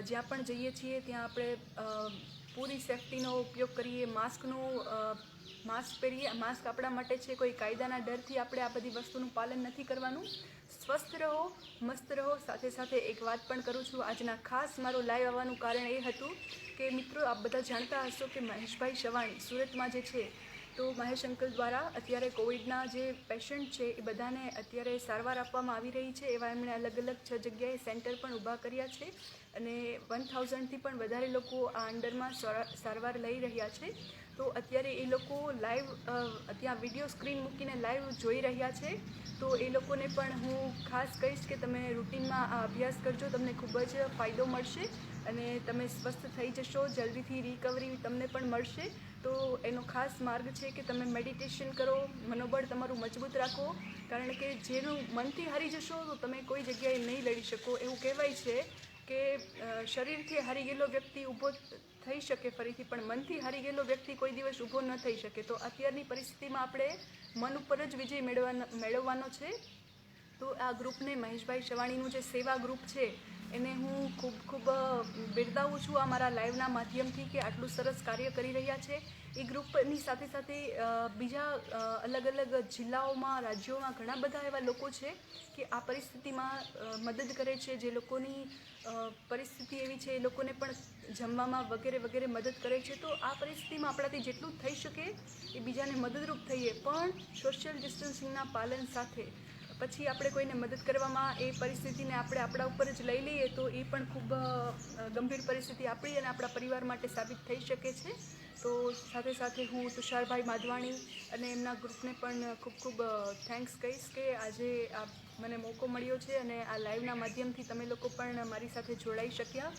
જ્યાં પણ જઈએ છીએ ત્યાં આપણે પૂરી સેફ્ટીનો ઉપયોગ કરીએ, માસ્ક પહેરીએ. માસ્ક આપણા માટે છે, કોઈ કાયદાના ડરથી આપણે આ બધી વસ્તુનું પાલન નથી કરવાનું. સ્વસ્થ રહો, મસ્ત રહો. સાથે સાથે એક વાત પણ કરું છું, આજના ખાસ મારું લાઈવ આવવાનું કારણ એ હતું કે મિત્રો, આપ બધા જાણતા હશો કે મહેશભાઈ સવાણી સુરતમાં જે છે, તો મહેશ અંકલ દ્વારા અત્યારે કોવિડના જે પેશન્ટ છે એ બધાને અત્યારે સારવાર આપવામાં આવી રહી છે. એવા એમણે અલગ અલગ 6 જગ્યાએ સેન્ટર પણ ઊભા કર્યા છે અને 1000થી પણ વધારે લોકો આ અંડરમાં સારવાર લઈ રહ્યા છે. તો અત્યારે એ લોકો લાઈવ ત્યાં વિડીયો સ્ક્રીન મૂકીને લાઈવ જોઈ રહ્યા છે. તો એ લોકોને પણ હું ખાસ કહીશ કે તમે રૂટીનમાં આ અભ્યાસ કરજો, તમને ખૂબ જ ફાયદો મળશે અને તમે સ્વસ્થ થઈ જશો. જલ્દીથી રિકવરી તમને પણ મળશે. તો એનો ખાસ માર્ગ છે કે તમે મેડિટેશન કરો, મનોબળ તમારું મજબૂત રાખો. કારણ કે જેનું મનથી હારી જશો તો તમે કોઈ જગ્યાએ નહીં લડી શકો. એવું કહેવાય છે કે શરીરથી હારી ગયેલો વ્યક્તિ ઊભો થઈ શકે ફરીથી, પણ મનથી હારી ગયેલો વ્યક્તિ કોઈ દિવસ ઊભો ન થઈ શકે. તો અત્યારની પરિસ્થિતિમાં આપણે મન ઉપર જ વિજય મેળવવાનો છે. તો આ ગ્રુપને, મહેશભાઈ સવાણીનું જે સેવા ગ્રુપ છે, એને હું ખૂબ ખૂબ બિરદાવું છું આ મારા લાઈવના માધ્યમથી કે આટલું સરસ કાર્ય કરી રહ્યા છે. એ ગ્રુપની સાથે સાથે બીજા અલગ અલગ જિલ્લાઓમાં, રાજ્યોમાં ઘણા બધા એવા લોકો છે કે આ પરિસ્થિતિમાં મદદ કરે છે. જે લોકોની પરિસ્થિતિ એવી છે એ લોકોને પણ જમવામાં વગેરે વગેરે મદદ કરે છે. તો આ પરિસ્થિતિમાં આપણાથી જેટલું થઈ શકે એ બીજાને મદદરૂપ થઈએ, પણ સોશિયલ ડિસ્ટન્સિંગના પાલન સાથે. પછી આપણે કોઈને મદદ કરવામાં એ પરિસ્થિતિને આપણે આપણા ઉપર જ લઈ લઈએ તો એ પણ ખૂબ ગંભીર પરિસ્થિતિ આપણી અને આપણા પરિવાર માટે સાબિત થઈ શકે છે. તો સાથે સાથે હું તુષારભાઈ માધવાણી અને એમના ગ્રુપને પણ ખૂબ ખૂબ થેન્ક્સ કહીશ કે આજે આ મને મોકો મળ્યો છે અને આ લાઈવના માધ્યમથી તમે લોકો પણ મારી સાથે જોડાઈ શક્યા.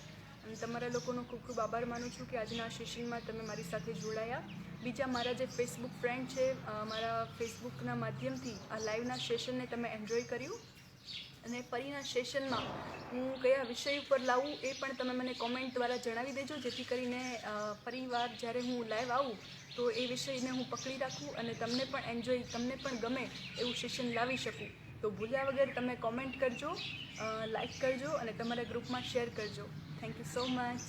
અને તમારા લોકોનો ખૂબ ખૂબ આભાર માનું છું કે આજના સેશનમાં તમે મારી સાથે જોડાયા. બીજા મારા જે ફેસબુક ફ્રેન્ડ છે, મારા ફેસબુકના માધ્યમથી આ લાઈવના સેશનને તમે એન્જોય કર્યું. અને ફરીના સેશનમાં હું કયા વિષય ઉપર લાવું એ પણ તમે મને કોમેન્ટ દ્વારા જણાવી દેજો, જેથી કરીને ફરીવાર જ્યારે હું લાઈવ આવું તો એ વિષયને હું પકડી રાખું અને તમને પણ એન્જોય, તમને પણ ગમે એવું સેશન લાવી શકું. તો ભૂલ્યા વગર તમે કોમેન્ટ કરજો, લાઈક કરજો અને તમારા ગ્રુપમાં શેર કરજો. Thank you so much.